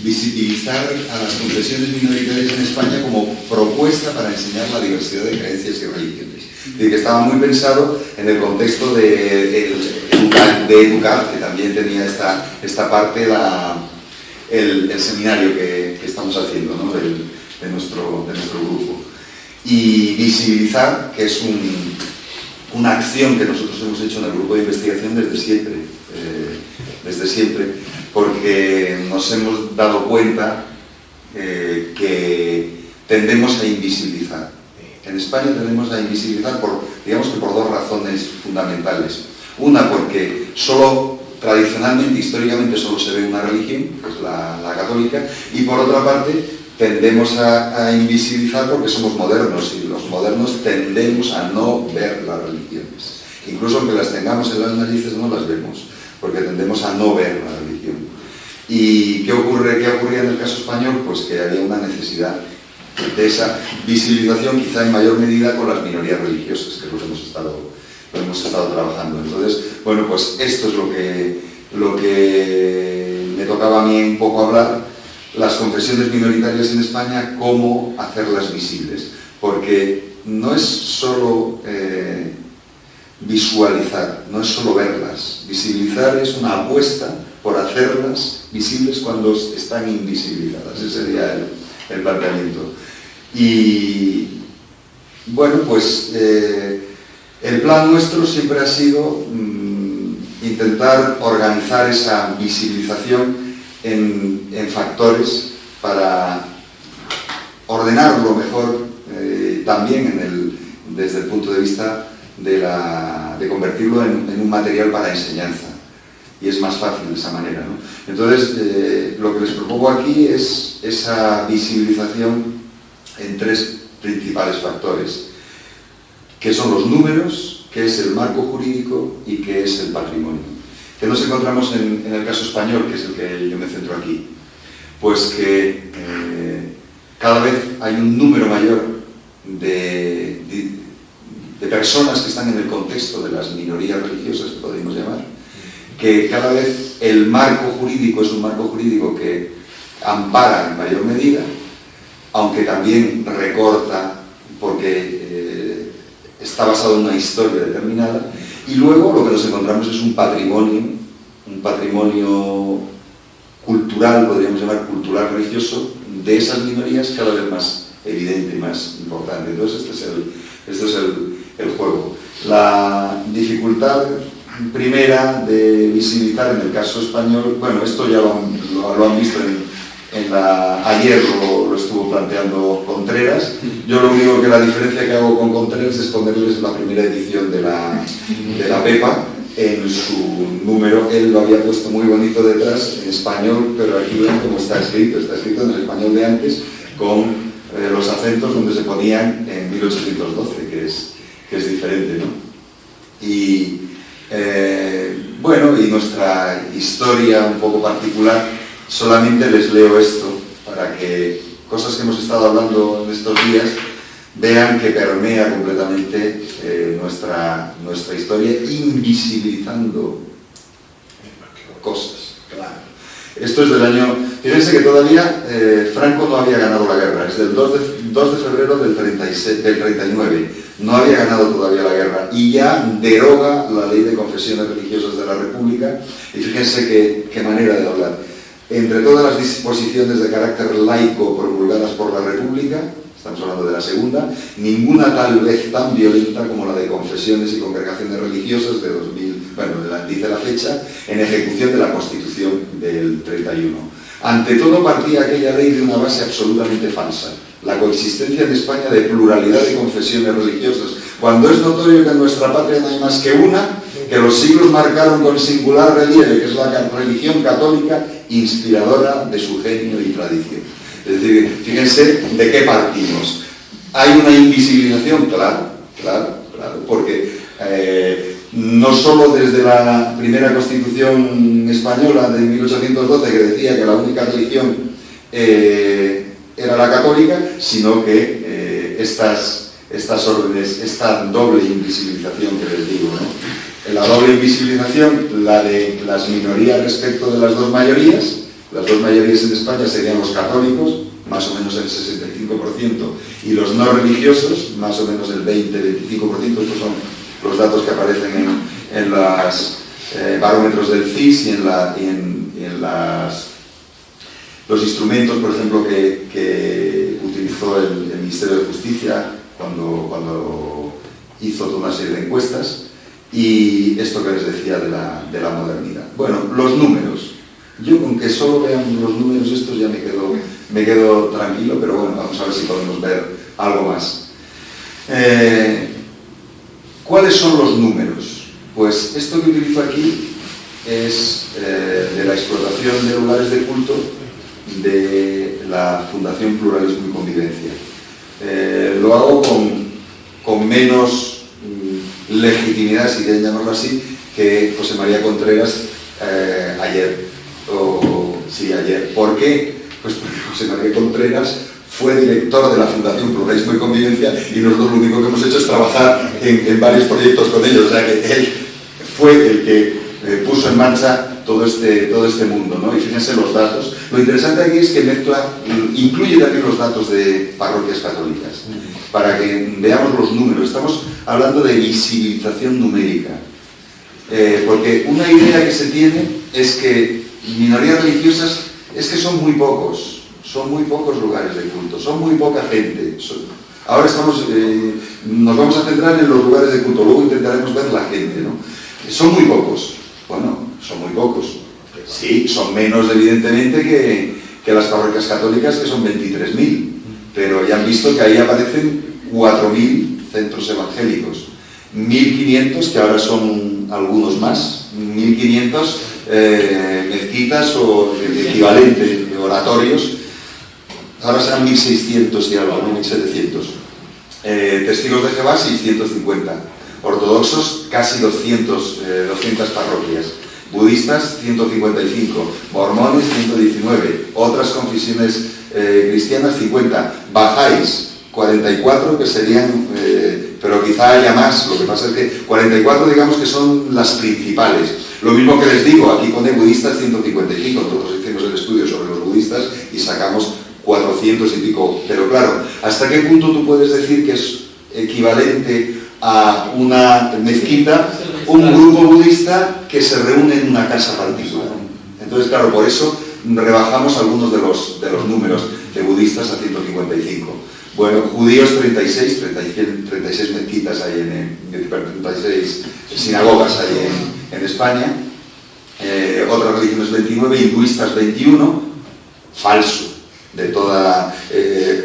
visibilizar a las confesiones minoritarias en España como propuesta para enseñar la diversidad de creencias y religiones. Es decir, que estaba muy pensado en el contexto de educar, que también tenía esta parte, el seminario que estamos haciendo, ¿no? de nuestro grupo. Y visibilizar, que es una acción que nosotros hemos hecho en el grupo de investigación desde siempre, porque nos hemos dado cuenta que tendemos a invisibilizar. En España tendemos a invisibilizar digamos que por dos razones fundamentales. Una, porque tradicionalmente, históricamente, solo se ve una religión, que es la católica, y por otra parte, tendemos a invisibilizar porque somos modernos, y los modernos tendemos a no ver las religiones. Incluso aunque las tengamos en las narices, no las vemos, porque tendemos a no ver la religión. ¿Y qué ocurría en el caso español? Pues que había una necesidad de esa visibilización, quizá en mayor medida con las minorías religiosas, que es lo que hemos estado trabajando. Entonces, bueno, pues esto es lo que me tocaba a mí un poco hablar, las confesiones minoritarias en España, cómo hacerlas visibles, porque no es solo visualizar, no es solo verlas. Visibilizar es una apuesta por hacerlas visibles cuando están invisibilizadas. Ese sería el planteamiento. Y bueno, pues el plan nuestro siempre ha sido intentar organizar esa visibilización en factores para ordenarlo mejor, también desde el punto de vista de convertirlo en un material para enseñanza. Y es más fácil de esa manera, ¿no? Entonces, lo que les propongo aquí es esa visibilización en tres principales factores, que son los números, que es el marco jurídico y que es el patrimonio. ¿Qué nos encontramos en el caso español, que es el que yo me centro aquí? Pues que cada vez hay un número mayor de personas que están en el contexto de las minorías religiosas, que podríamos llamar, que cada vez el marco jurídico es un marco jurídico que ampara en mayor medida, aunque también recorta, porque está basado en una historia determinada, y luego lo que nos encontramos es un patrimonio cultural, podríamos llamar cultural religioso, de esas minorías cada vez más evidente y más importante. Entonces este es el juego. La dificultad primera de visibilizar en el caso español, bueno, esto ya lo han visto ayer lo estuvo planteando Contreras. Yo lo único que la diferencia que hago con Contreras es ponerles la primera edición de la Pepa en su número. Él lo había puesto muy bonito detrás en español, pero aquí ven cómo está escrito en el español de antes, con los acentos donde se ponían en 1812, que es diferente, ¿no? Y bueno, y nuestra historia un poco particular, solamente les leo esto para que cosas que hemos estado hablando en estos días vean que permea completamente nuestra historia, invisibilizando cosas. Claro. Esto es del año... Fíjense que todavía Franco no había ganado la guerra, es del 2 de febrero del 39, no había ganado todavía la guerra, y ya deroga la ley de confesiones religiosas de la República, y fíjense qué manera de hablar. Entre todas las disposiciones de carácter laico promulgadas por la República, estamos hablando de la segunda, ninguna tal vez tan violenta como la de confesiones y congregaciones religiosas de 2000, bueno, dice la fecha, en ejecución de la Constitución del 31. Ante todo partía aquella ley de una base absolutamente falsa, la coexistencia en España de pluralidad de confesiones religiosas, cuando es notorio que en nuestra patria no hay más que una, que los siglos marcaron con singular relieve, que es la religión católica, inspiradora de su genio y tradición. Es decir, fíjense de qué partimos. Hay una invisibilización, claro, porque no solo desde la primera Constitución española de 1812, que decía que la única religión era la católica, sino que estas órdenes, esta doble invisibilización que les digo, ¿no? La doble invisibilización, la de las minorías respecto de las dos mayorías, Las dos mayorías en España serían los católicos, más o menos el 65%, y los no religiosos, más o menos el 20-25%. Estos son los datos que aparecen en los barómetros del CIS y en los instrumentos, por ejemplo, que utilizó el Ministerio de Justicia cuando hizo toda una serie de encuestas, y esto que les decía de la modernidad. Bueno, los números. Yo con que solo veamos los números estos ya me quedo tranquilo, pero bueno, vamos a ver si podemos ver algo más. ¿Cuáles son los números? Pues esto que utilizo aquí es de la explotación de lugares de culto de la Fundación Pluralismo y Convivencia. Lo hago con menos legitimidad, si quieren llamarlo así, que José María Contreras ayer. Ayer. ¿Por qué? Pues porque José María Contreras fue director de la Fundación Pluralismo y Convivencia y nosotros lo único que hemos hecho es trabajar en varios proyectos con ellos. O sea que él fue el que puso en marcha todo este mundo, ¿no? Y fíjense los datos. Lo interesante aquí es que incluye también los datos de parroquias católicas, para que veamos los números. Estamos hablando de visibilización numérica, porque una idea que se tiene es que minorías religiosas es que son muy pocos lugares de culto, son muy poca gente. Ahora nos vamos a centrar en los lugares de culto, luego intentaremos ver la gente, ¿no? Son muy pocos. Bueno, son muy pocos. Sí, son menos evidentemente que las parroquias católicas, que son 23.000, pero ya han visto que ahí aparecen 4.000 centros evangélicos, 1.500, que ahora son algunos más, 1.500 mezquitas o equivalentes, oratorios, ahora serán 1.600 y algo, 1.700. Testigos de Jehová, 650. Ortodoxos, casi 200 parroquias. Budistas, 155. Mormones, 119. Otras confesiones cristianas, 50. Bajáis, 44, que serían, pero quizá haya más. Lo que pasa es que 44, digamos que son las principales. Lo mismo que les digo, aquí pone budistas 155. Nosotros hicimos el estudio sobre los budistas y sacamos 400 y pico. Pero claro, ¿hasta qué punto tú puedes decir que es equivalente a una mezquita, un grupo budista que se reúne en una casa particular? Entonces, claro, por eso rebajamos algunos de los números de budistas a 155. Bueno, judíos 36 mezquitas hay 36 sinagogas hay en España, otras religiones 29, hinduistas 21, falso. De toda,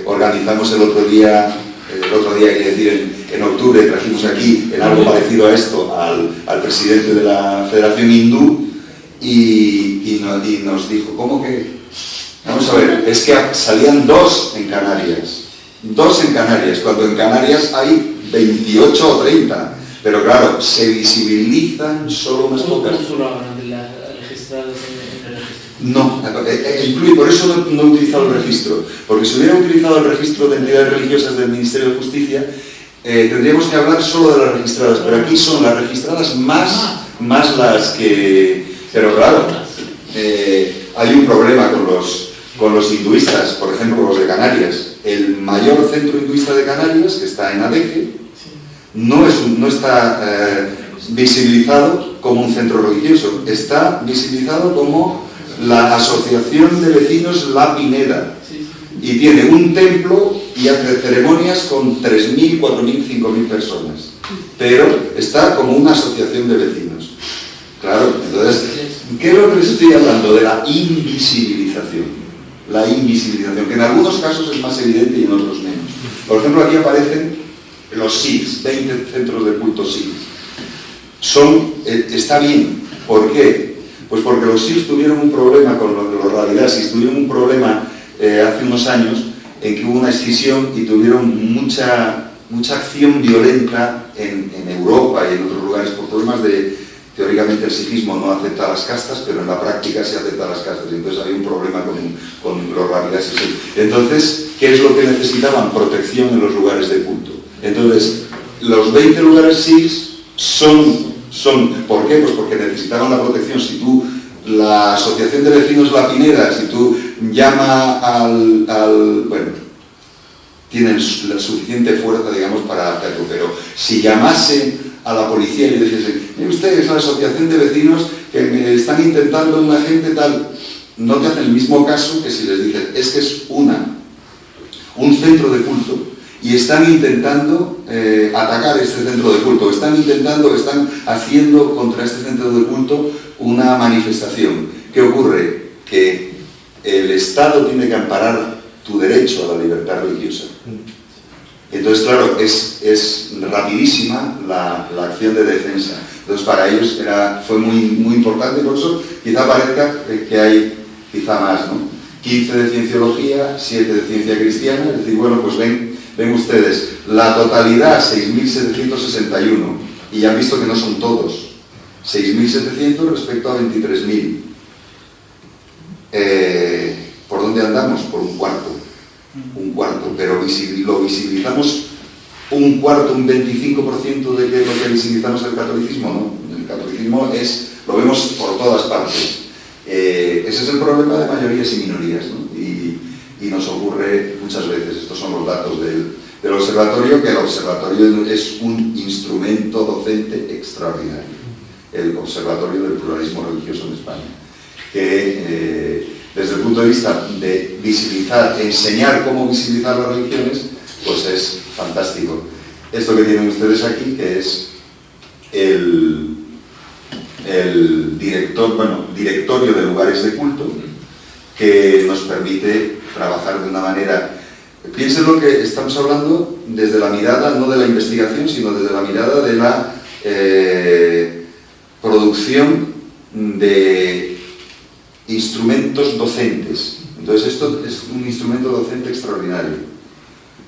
organizamos el otro día, quiero decir, en octubre trajimos aquí en algo parecido a esto al presidente de la Federación Hindú y nos dijo, ¿cómo que? Vamos a ver, es que salían dos en Canarias, cuando en Canarias hay 28 o 30, pero claro, se visibilizan solo unas pocas. No, incluye, por eso no he utilizado el registro, porque si hubiera utilizado el registro de entidades religiosas del Ministerio de Justicia, tendríamos que hablar solo de las registradas, pero aquí son las registradas más las que... Pero claro, hay un problema con los hinduistas, por ejemplo los de Canarias. El mayor centro hinduista de Canarias, que está en Adeje, no está visibilizado como un centro religioso, está visibilizado como la Asociación de Vecinos La Pineda, y tiene un templo y hace ceremonias con 3.000, 4.000, 5.000 personas, pero está como una asociación de vecinos. Claro, entonces, ¿qué es lo que les estoy hablando? De la invisibilización. La invisibilización, que en algunos casos es más evidente y en otros menos. Por ejemplo, aquí aparecen los SIGs, 20 centros de culto SIGs. Está bien. ¿Por qué? Pues porque los SIGs tuvieron un problema con los radiasis, tuvieron un problema hace unos años en que hubo una escisión y tuvieron mucha acción violenta en Europa y en otros lugares por problemas teóricamente el sikhismo no acepta las castas, pero en la práctica se acepta las castas, y entonces había un problema con los radiasis. Entonces, ¿qué es lo que necesitaban? Protección en los lugares de culto. Entonces, los 20 lugares SIGs son ¿por qué? Pues porque necesitaban la protección. Si tú la Asociación de Vecinos La Pineda, si tú llamas bueno, tienen la suficiente fuerza, digamos, para hacerlo, pero si llamasen a la policía y le dijesen, mire usted, es la Asociación de Vecinos que me están intentando una gente tal, no te hacen el mismo caso que si les dices, es que es un centro de culto y están intentando atacar este centro de culto, están haciendo contra este centro de culto una manifestación. ¿Qué ocurre? Que el Estado tiene que amparar tu derecho a la libertad religiosa. Entonces, claro, es rapidísima la acción de defensa. Entonces, para ellos fue muy importante, por eso quizá parezca que hay quizá más, ¿no? 15 de Cienciología, 7 de Ciencia Cristiana, es decir, bueno, pues ven ustedes, la totalidad 6.761, y ya han visto que no son todos, 6.700 respecto a 23.000. ¿Por dónde andamos? Por un cuarto, pero lo visibilizamos un cuarto, un 25% de lo que visibilizamos el catolicismo, ¿no? El catolicismo lo vemos por todas partes. Ese es el problema de mayorías y minorías, ¿no? Y nos ocurre muchas veces. Estos son los datos del observatorio, que el observatorio es un instrumento docente extraordinario. El Observatorio del Pluralismo Religioso en España, que desde el punto de vista de visibilizar, enseñar cómo visibilizar las religiones, pues es fantástico. Esto que tienen ustedes aquí, que es el directorio de lugares de culto, que nos permite trabajar de una manera. Piensen lo que estamos hablando desde la mirada, no de la investigación, sino desde la mirada de la producción de instrumentos docentes. Entonces, esto es un instrumento docente extraordinario.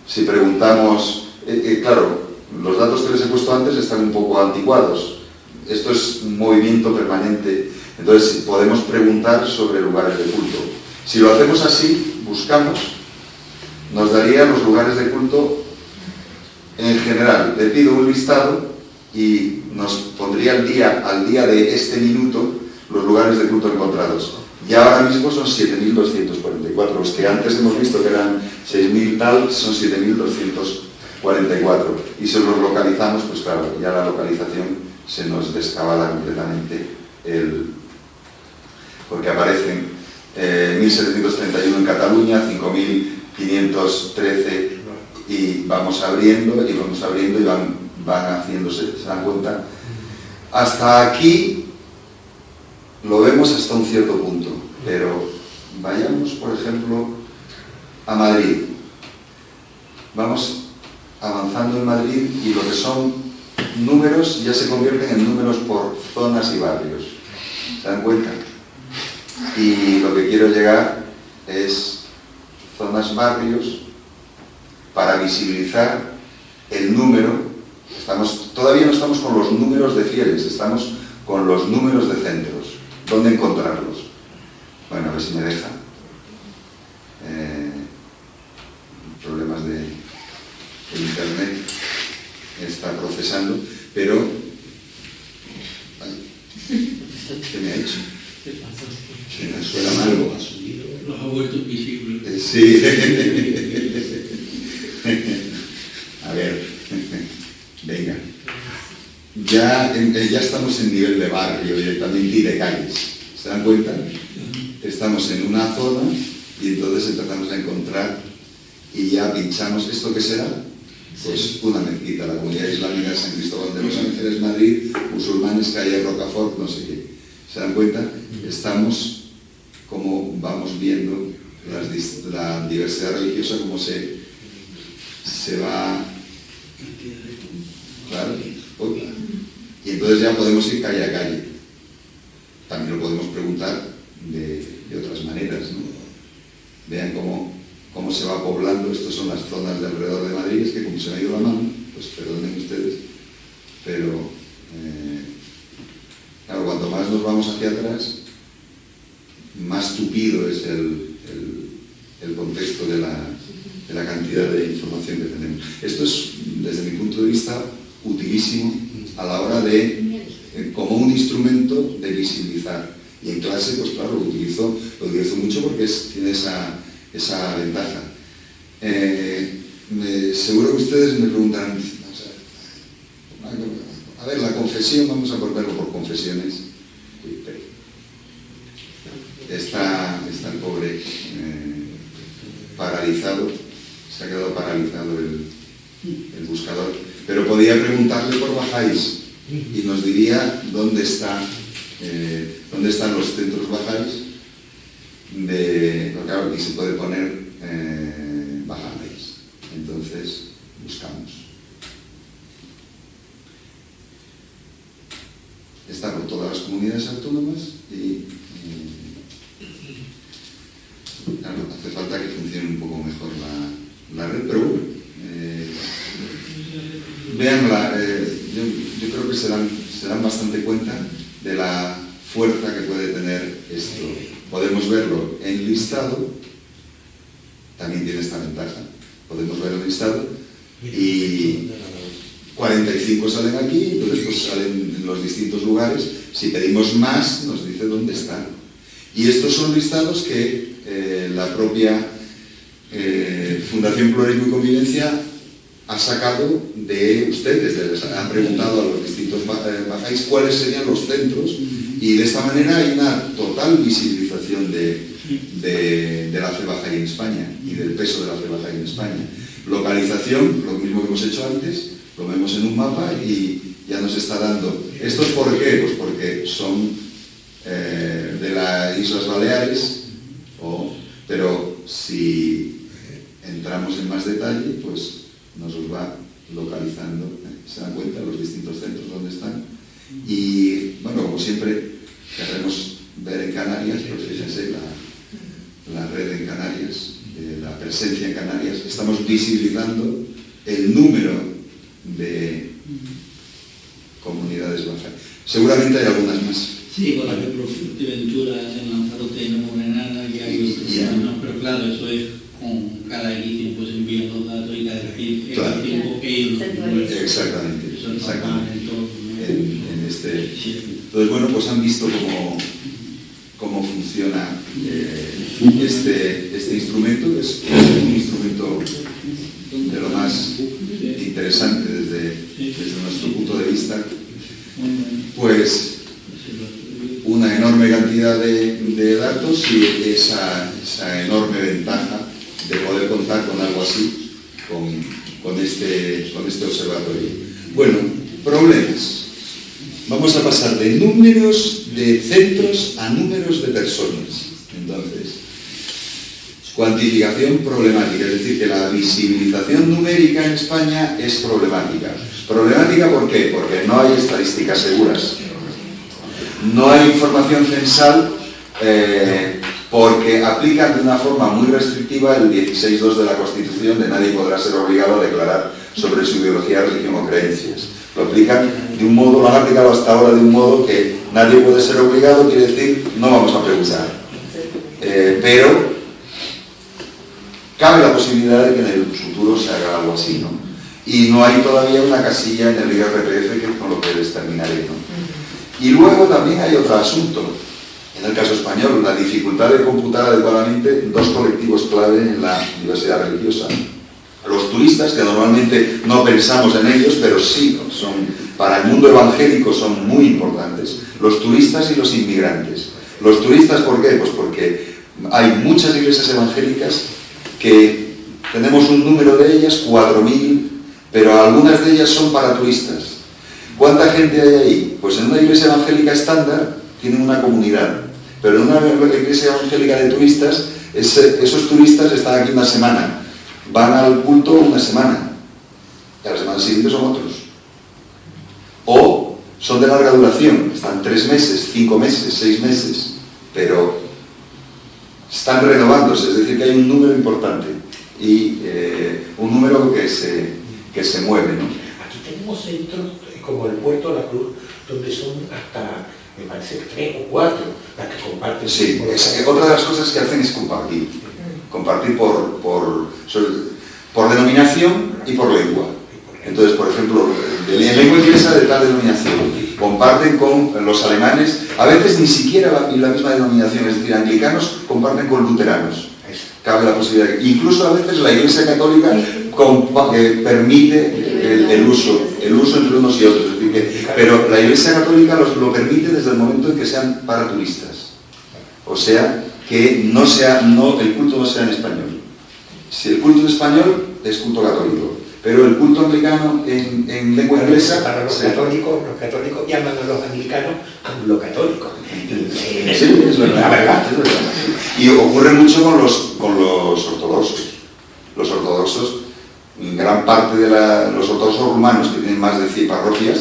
Si preguntamos, claro, los datos que les he puesto antes están un poco anticuados. Esto es un movimiento permanente. Entonces, podemos preguntar sobre lugares de culto. Si lo hacemos así, buscamos, nos daría los lugares de culto en general. Le pido un listado y nos pondría al día de este minuto los lugares de culto encontrados. Y ahora mismo son 7.244. Los que antes hemos visto que eran 6.000 tal, son 7.244. Y si los localizamos, pues claro, ya la localización se nos descabala completamente porque aparecen 1.731 en Cataluña, 5.513, y vamos abriendo y van haciéndose, ¿se dan cuenta? Hasta aquí lo vemos hasta un cierto punto, pero vayamos, por ejemplo, a Madrid. Vamos avanzando en Madrid y lo que son números ya se convierten en números por zonas y barrios. ¿Se dan cuenta? Y lo que quiero llegar es zonas, barrios, para visibilizar el número. Todavía no estamos con los números de fieles, estamos con los números de centros. ¿Dónde encontrarlos? Bueno, a ver si me deja. Problemas de internet, está procesando, pero... ¿Qué me ha hecho? Me suena mal. Los ha vuelto invisibles. Sí. A ver, venga. Ya estamos en nivel de barrio directamente y de calles. ¿Se dan cuenta? Estamos en una zona y entonces empezamos a encontrar y ya pinchamos. ¿Esto qué será? Pues una mezquita, la Comunidad Islámica de San Cristóbal de los Ángeles, Madrid, musulmanes, calle Rocafort, no sé qué. ¿Se dan cuenta? Estamos, como vamos viendo la diversidad religiosa, cómo se va... Claro. Y entonces ya podemos ir calle a calle. También lo podemos preguntar de otras maneras, ¿no? Vean cómo se va poblando. Estas son las zonas de alrededor de Madrid. Es que como se me ha ido la mano, pues perdonen ustedes, pero claro, cuanto más nos vamos hacia atrás, más tupido es el contexto de la cantidad de información que tenemos. Esto es, desde mi punto de vista, utilísimo a la hora de, como un instrumento de visibilizar. Y en clase, pues claro, lo utilizo mucho porque tiene esa ventaja. Seguro que ustedes me preguntarán, a ver, la confesión, vamos a volverlo por confesiones. Está el pobre paralizado, se ha quedado paralizado el buscador, pero podía preguntarle por bajáis y nos diría dónde están los centros bajáis, claro, aquí se puede poner bajáis, entonces buscamos. Está por todas las comunidades autónomas y claro, hace falta que funcione un poco mejor la red, pero bueno, véanla, yo creo que se dan bastante cuenta de la fuerza que puede tener esto. Podemos verlo enlistado, también tiene esta ventaja, podemos verlo enlistado y 45 salen aquí, entonces pues salen en los distintos lugares. Si pedimos más, nos dice dónde están. Y estos son listados que la propia Fundación Pluralismo y Convivencia ha sacado de ustedes, les han preguntado a los distintos bajáis cuáles serían los centros, y de esta manera hay una total visibilización de la fe bajáis en España y del peso de la fe bajáis en España. Localización, lo mismo que hemos hecho antes, lo vemos en un mapa y ya nos está dando. ¿Esto es por qué? Pues porque son de las Islas Baleares, pero si entramos en más detalle, pues nos los va localizando, se dan cuenta los distintos centros donde están. Y bueno, como siempre queremos ver en Canarias, pues fíjense la red en Canarias, la presencia en Canarias, estamos visibilizando el número de comunidades bajas. Seguramente hay algunas más. Sí, por ejemplo, Fuerteventura, en Lanzarote y no Morenana, y hay otros, ¿no? Pero claro, eso es con cada edición, pues envían los datos y cada tiempo ellos los exactamente. En Entonces, bueno, pues han visto cómo funciona este instrumento, que es un instrumento de lo más interesante desde nuestro punto de vista. Pues una enorme cantidad de datos y esa enorme ventaja de poder contar con algo así, con este observatorio. Bueno, problemas. Vamos a pasar de números de centros a números de personas. Entonces, cuantificación problemática, es decir, que la visibilización numérica en España es problemática. ¿Problemática por qué? Porque no hay estadísticas seguras. No hay información censal porque aplican de una forma muy restrictiva el 16.2 de la Constitución de nadie podrá ser obligado a declarar sobre su ideología, religión o creencias. Lo aplican de un modo, lo han aplicado hasta ahora de un modo que nadie puede ser obligado, quiere decir, no vamos a preguntar. Pero cabe la posibilidad de que en el futuro se haga algo así, ¿no? Y no hay todavía una casilla en el IRPF, que es con lo que les terminaré, ¿no? Y luego también hay otro asunto, en el caso español, la dificultad de computar adecuadamente dos colectivos clave en la diversidad religiosa. Los turistas, que normalmente no pensamos en ellos, pero sí, para el mundo evangélico son muy importantes. Los turistas y los inmigrantes. Los turistas, ¿por qué? Pues porque hay muchas iglesias evangélicas que tenemos un número de ellas, 4.000, pero algunas de ellas son para turistas. ¿Cuánta gente hay ahí? Pues en una iglesia evangélica estándar tienen una comunidad, pero en una iglesia evangélica de turistas, esos turistas están aquí una semana, van al culto una semana, y a la semana siguiente son otros. O son de larga duración, están 3 meses, 5 meses, 6 meses, pero están renovándose, es decir, que hay un número importante y un número que se mueve, ¿no? Aquí tenemos centros como el Puerto de la Cruz, donde son hasta, me parece, 3 o 4 las que comparten. Sí, otra de las cosas que hacen es compartir. Compartir por denominación y por lengua. Entonces, por ejemplo, en lengua inglesa de tal denominación, comparten con los alemanes, a veces ni siquiera la misma denominación, es decir, anglicanos comparten con luteranos. Cabe la posibilidad, incluso a veces la Iglesia Católica permite el uso entre unos y otros, es decir, pero la Iglesia Católica lo permite desde el momento en que sean para turistas, o sea, que el culto no sea en español. Si el culto es español, es culto católico, pero el culto anglicano en lengua inglesa... Para los católicos llaman a los anglicanos anglocatólicos. Sí, es verdad, la verdad. Y ocurre mucho con los ortodoxos. Los ortodoxos, gran parte de los ortodoxos rumanos, que tienen más de 100 parroquias,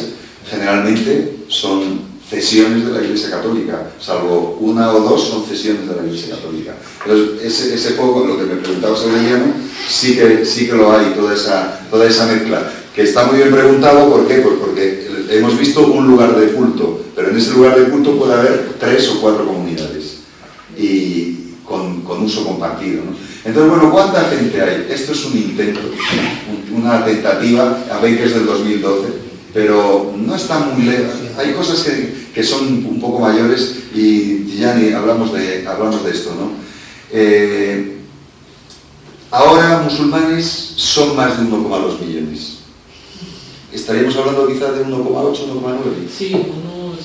generalmente son cesiones de la Iglesia Católica, salvo una o dos son cesiones de la Iglesia Católica. Entonces, ese poco, lo que me preguntabas, Aureliano, sí que lo hay, toda esa mezcla, que está muy bien preguntado. ¿Por qué? Pues porque hemos visto un lugar de culto, pero en ese lugar de culto puede haber 3 o 4 comunidades, y con uso compartido, ¿no? Entonces, bueno, ¿cuánta gente hay? Esto es un intento, una tentativa, a ver que es del 2012, pero no está muy lejos. Hay cosas que son un poco mayores y ya ni hablamos de esto, ¿no? Ahora musulmanes son más de 1,2 millones. Estaríamos hablando quizás de 1,8, 1,9. Sí, 1,6 o 8.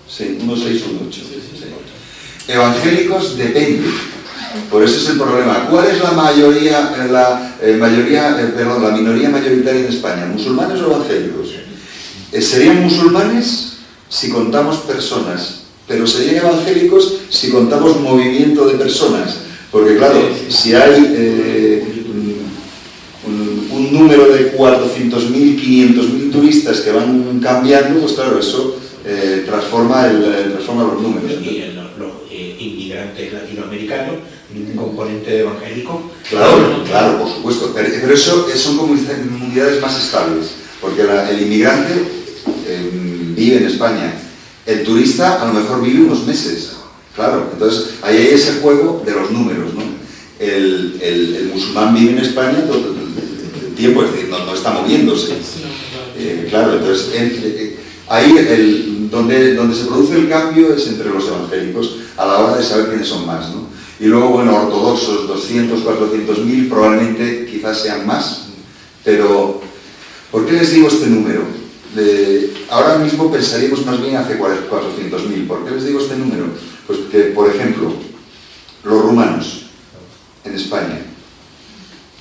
Sí, 1,6 o 1,8. Evangélicos depende. Por eso es el problema. ¿Cuál es la minoría mayoritaria en España? ¿Musulmanes o evangélicos? Serían musulmanes si contamos personas, pero serían evangélicos si contamos movimiento de personas. Porque claro, si hay un número de 400.000, 500.000 turistas que van cambiando, pues claro, eso transforma los números. Y los inmigrantes latinoamericanos, un componente evangélico. Claro, por supuesto. Pero eso son comunidades más estables, porque el inmigrante vive en España. El turista a lo mejor vive unos meses. Claro, entonces ahí hay ese juego de los números, ¿no? El musulmán vive en España todo el tiempo, es decir, no está moviéndose. Claro, entonces ahí donde se produce el cambio es entre los evangélicos a la hora de saber quiénes son más, ¿no? Y luego, bueno, ortodoxos, 200, 400.000, probablemente quizás sean más, pero ¿por qué les digo este número? Ahora mismo pensaríamos más bien hace 400.000. ¿Por qué les digo este número? Pues que, por ejemplo, los rumanos en España,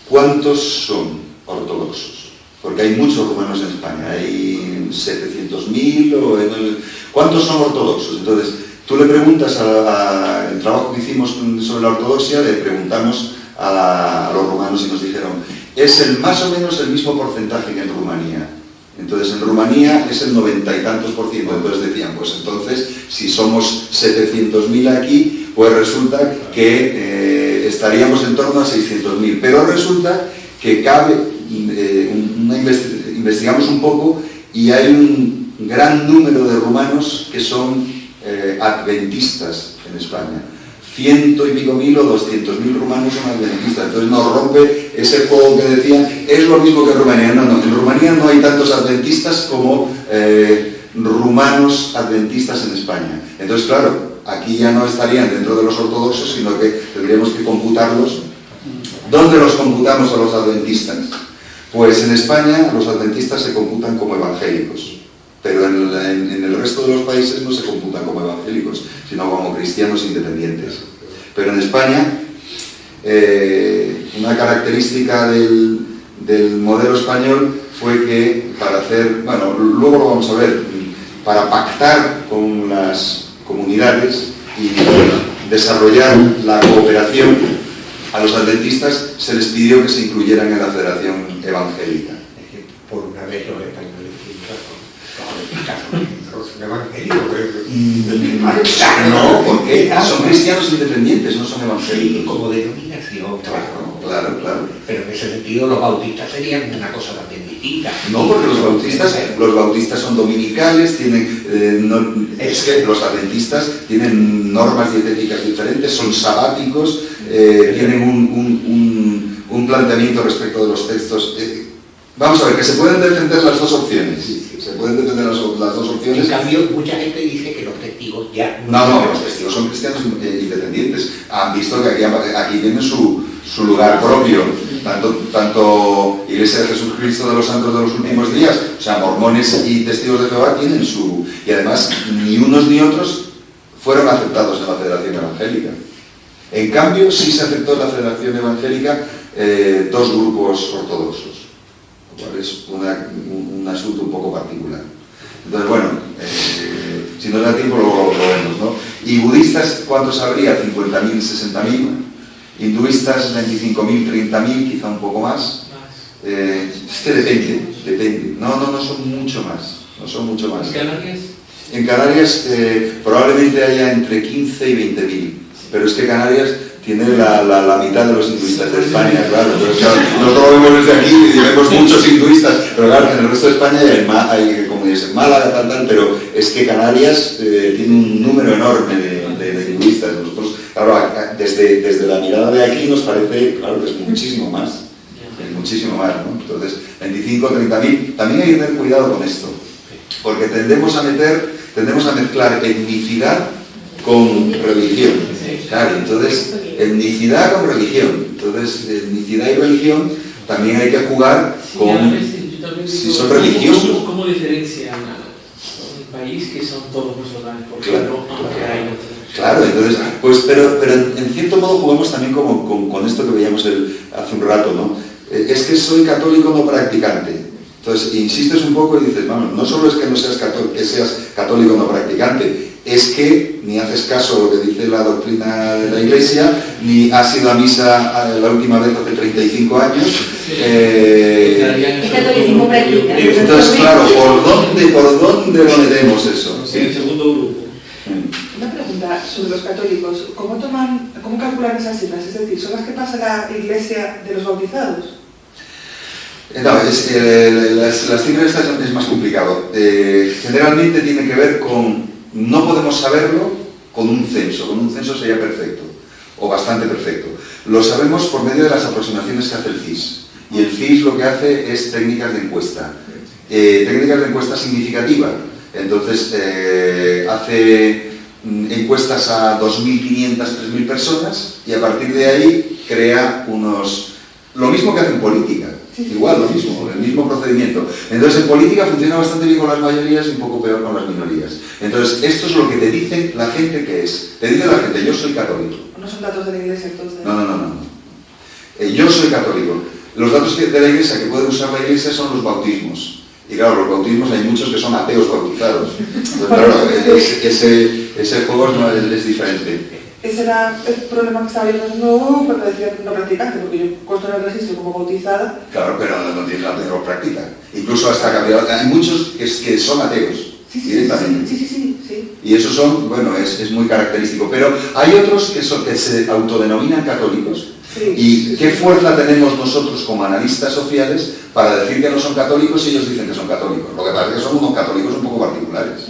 ¿cuántos son ortodoxos? Porque hay muchos rumanos en España, hay 700.000, ¿cuántos son ortodoxos? Entonces, tú le preguntas el trabajo que hicimos sobre la ortodoxia, le preguntamos a los rumanos y nos dijeron, es más o menos el mismo porcentaje que en Rumanía. Entonces en Rumanía es el 90 y tantos %. Entonces decían, pues entonces si somos 700.000 aquí, pues resulta que estaríamos en torno a 600.000. Pero resulta que investigamos un poco y hay un gran número de rumanos que son adventistas en España. 100 y pico mil o 200.000 rumanos son adventistas. Entonces nos rompe ese juego que decían, es lo mismo que en Rumanía. No, en Rumanía no hay tantos adventistas como rumanos adventistas en España. Entonces, claro, aquí ya no estarían dentro de los ortodoxos, sino que tendríamos que computarlos. ¿Dónde los computamos a los adventistas? Pues en España los adventistas se computan como evangélicos. Pero en el resto de los países no se computan como evangélicos, sino como cristianos independientes. Pero en España, una característica del modelo español fue que para hacer, bueno, luego lo vamos a ver, para pactar con las comunidades y desarrollar la cooperación, a los adventistas se les pidió que se incluyeran en la Federación Evangélica. Por una vez los españoles evangélicos. No, porque son cristianos independientes, no son evangélicos. Sí, como denominación. Claro. Pero en ese sentido los bautistas serían una cosa también distinta. No, porque los bautistas son dominicales, tienen, es que los adventistas tienen normas dietéticas diferentes, son sabáticos, tienen un planteamiento respecto de los textos. Vamos a ver, que se pueden defender las dos opciones. se pueden defender las dos opciones. En cambio, mucha gente dice que los testigos ya... No, los testigos son cristianos independientes. Han visto que aquí tienen su lugar propio, tanto Iglesia de Jesucristo de los Santos de los Últimos Días, o sea, mormones y testigos de Jehová tienen su... Y además, ni unos ni otros fueron aceptados en la Federación Evangélica. En cambio, sí se aceptó en la Federación Evangélica dos grupos ortodoxos, lo cual es un asunto un poco particular. Entonces, bueno, si nos da tiempo lo vemos, ¿no? Y budistas, ¿cuántos habría? 50.000, 60.000. Hinduistas, 25.000, 30.000, quizá un poco más. Es que depende. No son mucho más. No son mucho más. ¿En Canarias? En Canarias probablemente haya entre 15 y 20.000. Pero es que Canarias tiene la mitad de los hinduistas de España, claro. Pero, nosotros lo vemos desde aquí y vemos muchos hinduistas, pero claro, en el resto de España hay comunidades en Málaga, tal, pero es que Canarias tiene un número enorme de hinduistas. Nosotros, claro, desde la mirada de aquí nos parece, claro, que es muchísimo más. Es muchísimo más, ¿no? Entonces, 25, 30.000. También hay que tener cuidado con esto, porque tendemos a mezclar etnicidad con religión. Claro, entonces, etnicidad con religión. Entonces, etnicidad y religión también hay que jugar con si son religiosos. ¿Cómo diferencian a un país que son todos musulmanes? Porque claro, aunque hay claro, entonces, pues, pero en cierto modo jugamos también con esto que veíamos hace un rato, ¿no? Es que soy católico no practicante. Entonces, insistes un poco y dices, vamos, no solo es que no seas católico no practicante, es que ni haces caso a lo que dice la doctrina de la Iglesia, ni has ido a misa la última vez hace 35 años. Es catolicismo practicante. Entonces, claro, ¿por dónde lo metemos eso? Sí, el segundo grupo. Una pregunta sobre los católicos. ¿Cómo calculan esas cifras? Es decir, ¿son las que pasa la Iglesia de los bautizados? No, las cifras estas es más complicado. Generalmente tiene que ver con, no podemos saberlo con un censo sería perfecto, o bastante perfecto. Lo sabemos por medio de las aproximaciones que hace el CIS. Y el CIS lo que hace es técnicas de encuesta. Técnicas de encuesta significativa. Entonces, hace encuestas a 2.500, 3.000 personas y a partir de ahí crea lo mismo que hace en política. Igual, lo mismo, el mismo procedimiento. Entonces, en política funciona bastante bien con las mayorías y un poco peor con las minorías. Entonces, esto es lo que te dice la gente que es. Te dice la gente, yo soy católico. ¿No son datos de la Iglesia entonces? No. Yo soy católico. Los datos de la Iglesia que puede usar la Iglesia son los bautismos. Y claro, los bautismos hay muchos que son ateos bautizados. Entonces, claro, ese juego es diferente. Ese era el problema que estaba viendo cuando decía no practicante, porque yo consto en el registro como bautizada. Claro, pero no tiene la mejor práctica. Incluso hasta cambiar. Hay muchos que son ateos, directamente. Sí. Y esos son, bueno, es muy característico. Pero hay otros que se autodenominan católicos. ¿Y qué fuerza tenemos nosotros como analistas sociales para decir que no son católicos y ellos dicen que son católicos? Lo que pasa es que son unos católicos un poco particulares.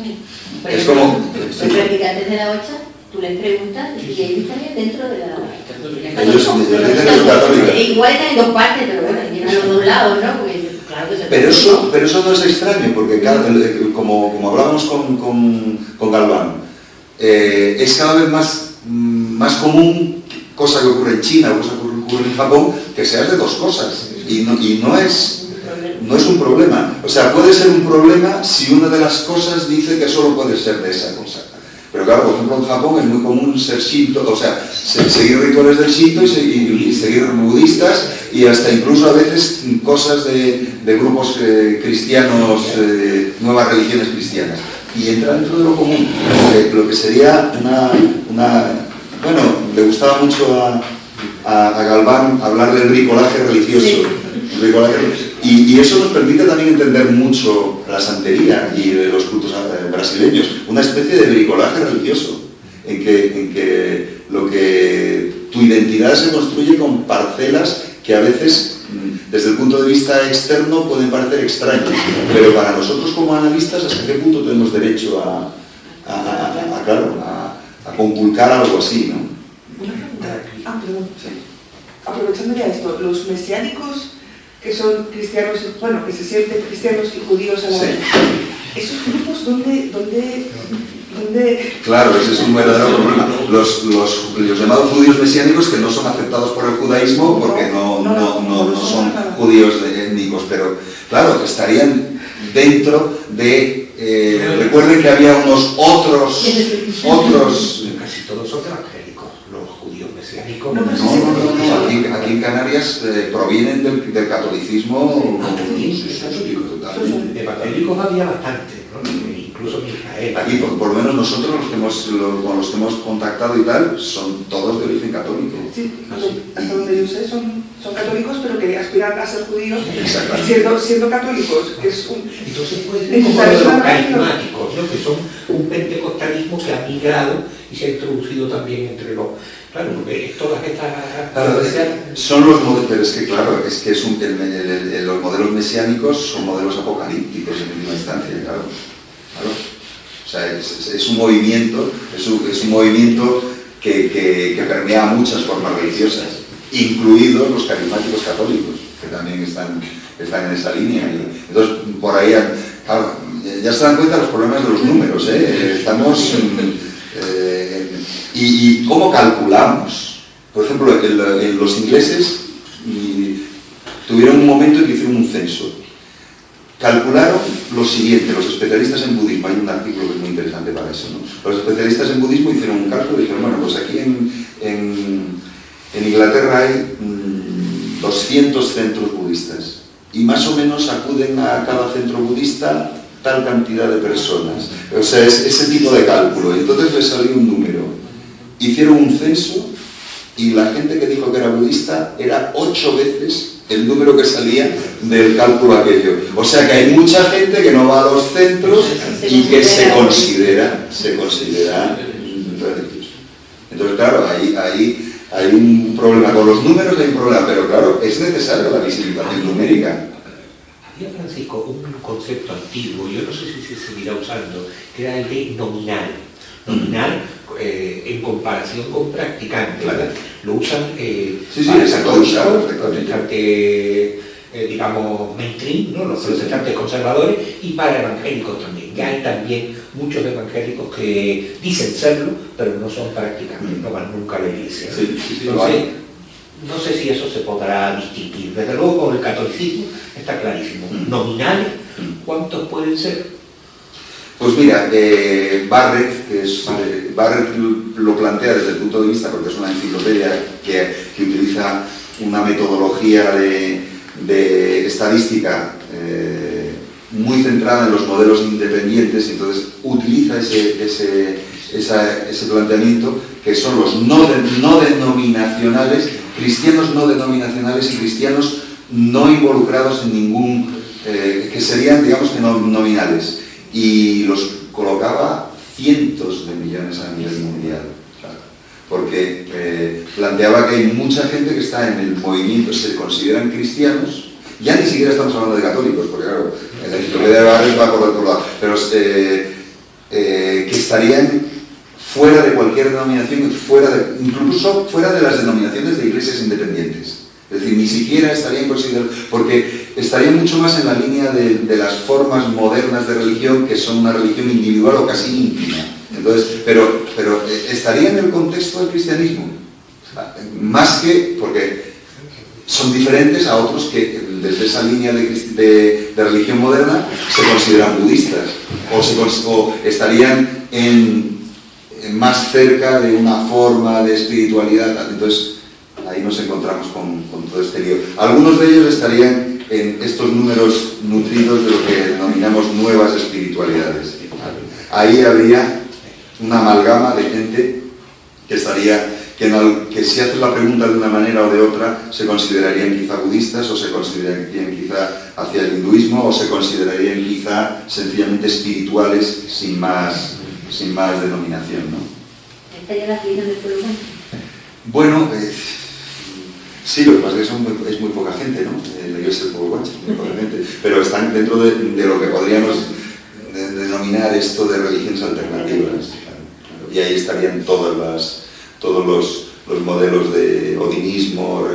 Es como... Los practicantes de la OCHA, tú les preguntas y ellos estarían dentro de la... Ellos dicen que son católicos. Igual están en dos partes, pero bueno, tienen los dos lados, ¿no? Porque, claro que pero eso no es extraño, porque como hablábamos con Galván, es cada vez más común, cosa que ocurre en China, cosa que ocurre en Japón, que seas de dos cosas. Y no es un problema. O sea, puede ser un problema si una de las cosas dice que solo puede ser de esa cosa. Pero claro, por ejemplo, en Japón es muy común ser shinto, o sea, seguir rituales del shinto y seguir budistas y hasta incluso a veces cosas de grupos cristianos, nuevas religiones cristianas. Y entra dentro de lo común, lo que sería bueno, le gustaba mucho a Galván hablar del bricolaje religioso. Sí. Y eso nos permite también entender mucho la santería y los cultos brasileños, una especie de bricolaje religioso, en que tu identidad se construye con parcelas que a veces, desde el punto de vista externo, pueden parecer extraños, pero para nosotros como analistas, ¿hasta qué punto tenemos derecho a conculcar algo así, ¿no? Una pregunta. Perdón. Sí. Aprovechando ya esto, los mesiánicos que son cristianos, bueno, que se sienten cristianos y judíos a la vez. ¿Esos grupos dónde? Claro, ese es un verdadero problema. Los llamados judíos mesiánicos que no son aceptados por el judaísmo porque no son judíos étnicos, pero claro, estarían dentro de... recuerden que había unos otros... Casi todos son evangélicos, los judíos mesiánicos. No, aquí en Canarias provienen del catolicismo católico total. Evangélicos había bastante, ¿no? Incluso en Israel. Aquí, por lo menos nosotros con los que hemos contactado y tal, son todos de origen católico. Sí, hasta donde yo sé son católicos, pero que aspiran a ser judíos siendo católicos, que es un... Entonces puede ser como de los carismáticos, ¿no? Que son un pentecostalismo que ha migrado y se ha introducido también entre los... Claro, porque todas estas... Son los modelos, pero es que claro, los modelos mesiánicos son modelos apocalípticos en última instancia, claro. O sea, es un movimiento, que permea muchas formas religiosas, incluidos los carismáticos católicos, que también están en esa línea. Y entonces, por ahí, claro, ya se dan cuenta los problemas de los números, estamos y cómo calculamos. Por ejemplo, los ingleses tuvieron un momento en que hicieron un censo. Calcularon lo siguiente, los especialistas en budismo, hay un artículo que es muy interesante para eso, ¿no? Los especialistas en budismo hicieron un cálculo y dijeron, bueno, pues aquí en Inglaterra hay 200 centros budistas y más o menos acuden a cada centro budista tal cantidad de personas. O sea, es ese tipo de cálculo. Y entonces les salió un número. Hicieron un censo y la gente que dijo que era budista era 8 veces el número que salía del cálculo aquello. O sea que hay mucha gente que no va a los centros y que se considera religioso. Entonces, claro, ahí hay un problema. Con los números hay un problema, pero claro, es necesaria la visibilización numérica. Había, Francisco, un concepto antiguo, yo no sé si se seguirá usando, que era el de nominal. Nominal en comparación con practicante, ¿verdad? Lo usan para católicos, protestantes, digamos, mainstream, ¿no? Los protestantes conservadores, y para evangélicos también. Ya hay también muchos evangélicos que dicen serlo, pero no son practicantes, no van nunca a la iglesia, ¿no? Entonces, no sé si eso se podrá distinguir. Desde luego con el catolicismo está clarísimo. Nominales, ¿cuántos pueden ser? Pues mira, Barrett lo plantea desde el punto de vista, porque es una enciclopedia que utiliza una metodología de estadística muy centrada en los modelos independientes, y entonces utiliza ese planteamiento, que son los no denominacionales, cristianos no denominacionales y cristianos no involucrados en ningún, que serían, digamos, que nominales. Y los colocaba cientos de millones a nivel mundial, claro, porque planteaba que hay mucha gente que está en el movimiento, se consideran cristianos, ya ni siquiera estamos hablando de católicos, porque claro, en la enciclopedia de Barrett va por otro lado, pero que estarían fuera de cualquier denominación, incluso fuera de las denominaciones de iglesias independientes. Es decir, ni siquiera estarían considerados, porque estarían mucho más en la línea de las formas modernas de religión, que son una religión individual o casi íntima. Entonces, pero estaría en el contexto del cristianismo, más que, porque son diferentes a otros que desde esa línea de religión moderna se consideran budistas, o estarían más cerca de una forma de espiritualidad. Entonces, ahí nos encontramos con todo este lío. Algunos de ellos estarían en estos números nutridos de lo que denominamos nuevas espiritualidades. Ahí habría una amalgama de gente que si haces la pregunta de una manera o de otra, se considerarían quizá budistas, o se considerarían quizá hacia el hinduismo, o se considerarían quizá sencillamente espirituales sin más denominación, ¿no? ¿Estaría la religión del pueblo? Bueno, sí, lo que pasa es que es muy poca gente, ¿no? La iglesia del pueblo guanche, muy poca gente, pero están dentro de lo que podríamos denominar esto de religiones alternativas. Claro. Y ahí estarían todos los modelos de odinismo,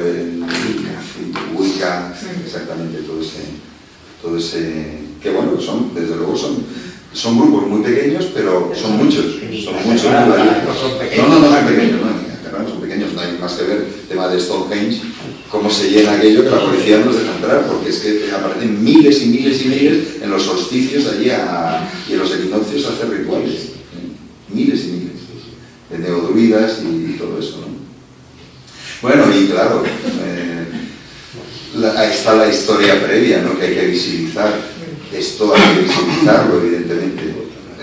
Wicca, exactamente todo ese que bueno, desde luego son grupos muy pequeños, pero son muchos. Son muchos. No son pequeños. No son pequeños, no son pequeños, no hay más que ver el tema de Stonehenge, cómo se llena aquello que la policía no nos deja entrar, porque es que aparecen miles y miles y miles en los solsticios allí y en los equinoccios a hacer rituales. Miles y miles de neodruidas y todo eso, ¿no? Bueno, y claro, ahí está la historia previa, ¿no? Que hay que visibilizar. Esto hay que visibilizarlo, evidentemente.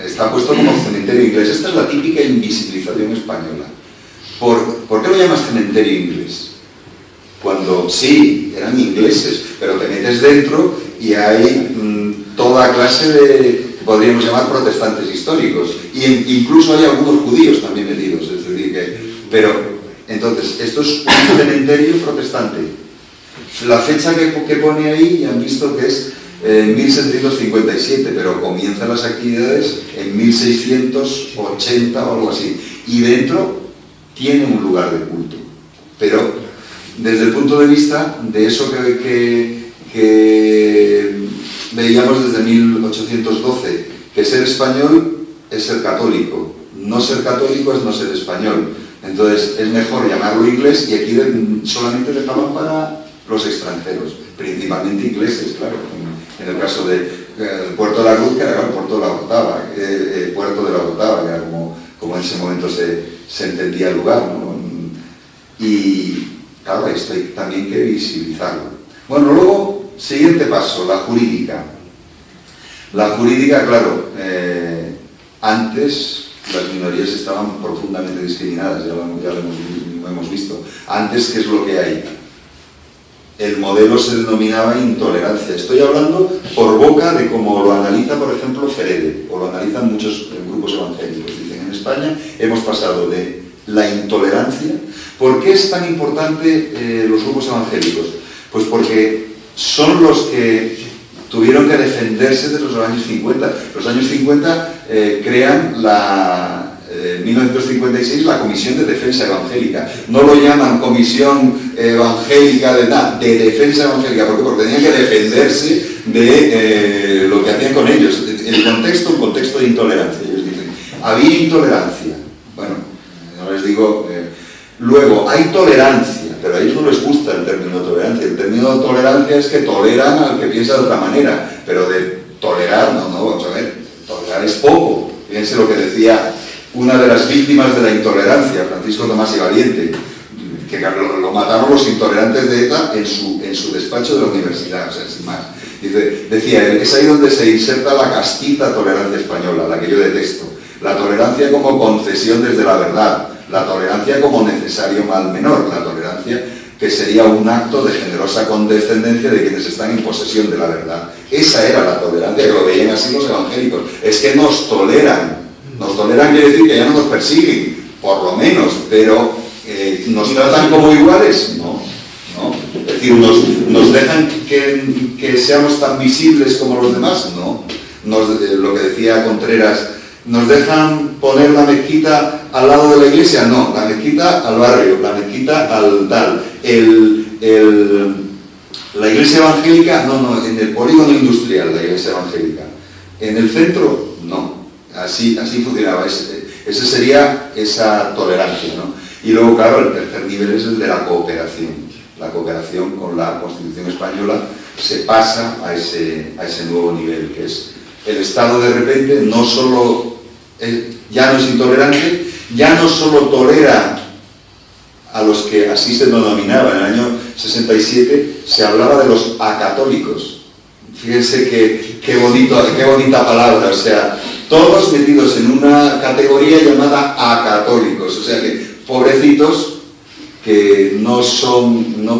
Está puesto como cementerio inglés. Esta es la típica invisibilización española. ¿Por qué lo llamas cementerio inglés? Cuando sí, eran ingleses, pero te metes dentro y hay toda clase de, podríamos llamar, protestantes históricos. Y incluso hay algunos judíos también metidos. Es decir, pero entonces, esto es un cementerio protestante. La fecha que pone ahí, ya han visto que es 1757, pero comienzan las actividades en 1680 o algo así. Y dentro tiene un lugar de culto. Pero desde el punto de vista de eso que veíamos desde 1812, que ser español es ser católico. No ser católico es no ser español. Entonces es mejor llamarlo inglés, y aquí solamente dejaban para los extranjeros, principalmente ingleses, claro. En el caso del Puerto de la Cruz, que era el Puerto de la Orotava, que era como en ese momento se entendía el lugar, ¿no? Y claro, esto hay también que visibilizarlo. Bueno, luego, siguiente paso, la jurídica. La jurídica, claro, antes las minorías estaban profundamente discriminadas, ya lo hemos visto. Antes, ¿qué es lo que hay? El modelo se denominaba intolerancia. Estoy hablando por boca de cómo lo analiza, por ejemplo, Ferede, o lo analizan muchos grupos evangélicos. Dicen, en España hemos pasado de la intolerancia. ¿Por qué es tan importante los grupos evangélicos? Pues porque son los que tuvieron que defenderse de los años 50. Los años 50 crean en 1956 la Comisión de Defensa Evangélica. No lo llaman Comisión Evangélica de Defensa Evangélica. ¿Por qué? Porque tenían que defenderse de lo que hacían con ellos. El contexto, un contexto de intolerancia. Ellos dicen, había intolerancia. Bueno, no les digo... luego, hay tolerancia, pero a ellos no les gusta el término tolerancia. El término tolerancia es que toleran al que piensa de otra manera, pero de tolerar, no, vamos a ver, tolerar es poco. Fíjense lo que decía una de las víctimas de la intolerancia, Francisco Tomás y Valiente, que lo mataron los intolerantes de ETA en su despacho de la universidad, o sea, sin más. Decía él, es ahí donde se inserta la castiza tolerancia española, la que yo detesto. La tolerancia como concesión desde la verdad, la tolerancia como necesario mal menor, la tolerancia que sería un acto de generosa condescendencia de quienes están en posesión de la verdad. Esa era la tolerancia, que lo veían así los evangélicos. Es que nos toleran. Nos toleran quiere decir que ya no nos persiguen, por lo menos, pero ¿nos tratan como iguales? No. Es decir, ¿nos dejan que seamos tan visibles como los demás? No. Lo que decía Contreras, ¿nos dejan poner la mezquita al lado de la iglesia? No, la mezquita al barrio, la mezquita al tal. La iglesia evangélica, no, en el polígono industrial la iglesia evangélica. En el centro, no. Así funcionaba. Esa sería esa tolerancia, ¿no? Y luego, claro, el tercer nivel es el de la cooperación. La cooperación con la Constitución española se pasa a ese nuevo nivel, que es el Estado de repente no solo ya no es intolerante, ya no solo tolera a los que así se denominaba. En el año 67 se hablaba de los acatólicos. Fíjense qué bonita palabra, o sea, todos metidos en una categoría llamada acatólicos, o sea que pobrecitos que no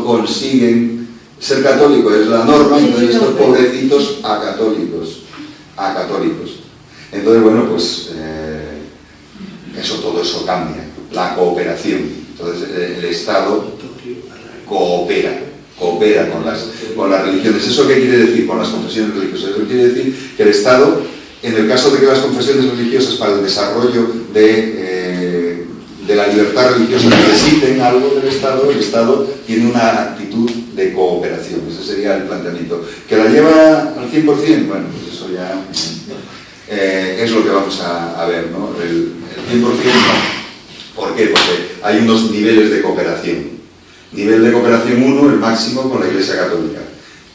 consiguen ser católicos, es la norma, entonces estos pobrecitos acatólicos. Entonces, bueno, pues todo eso cambia, la cooperación. Entonces el Estado coopera con las religiones. ¿Eso qué quiere decir con las confesiones religiosas? Eso quiere decir que el Estado, en el caso de que las confesiones religiosas para el desarrollo de la libertad religiosa necesiten algo del Estado, el Estado tiene una actitud actitud de cooperación. Ese sería el planteamiento. ¿Que la lleva al 100%? Bueno, pues eso ya es lo que vamos a ver, ¿no? El 100% no. ¿Por qué? Porque hay unos niveles de cooperación. Nivel de cooperación 1, el máximo con la Iglesia Católica.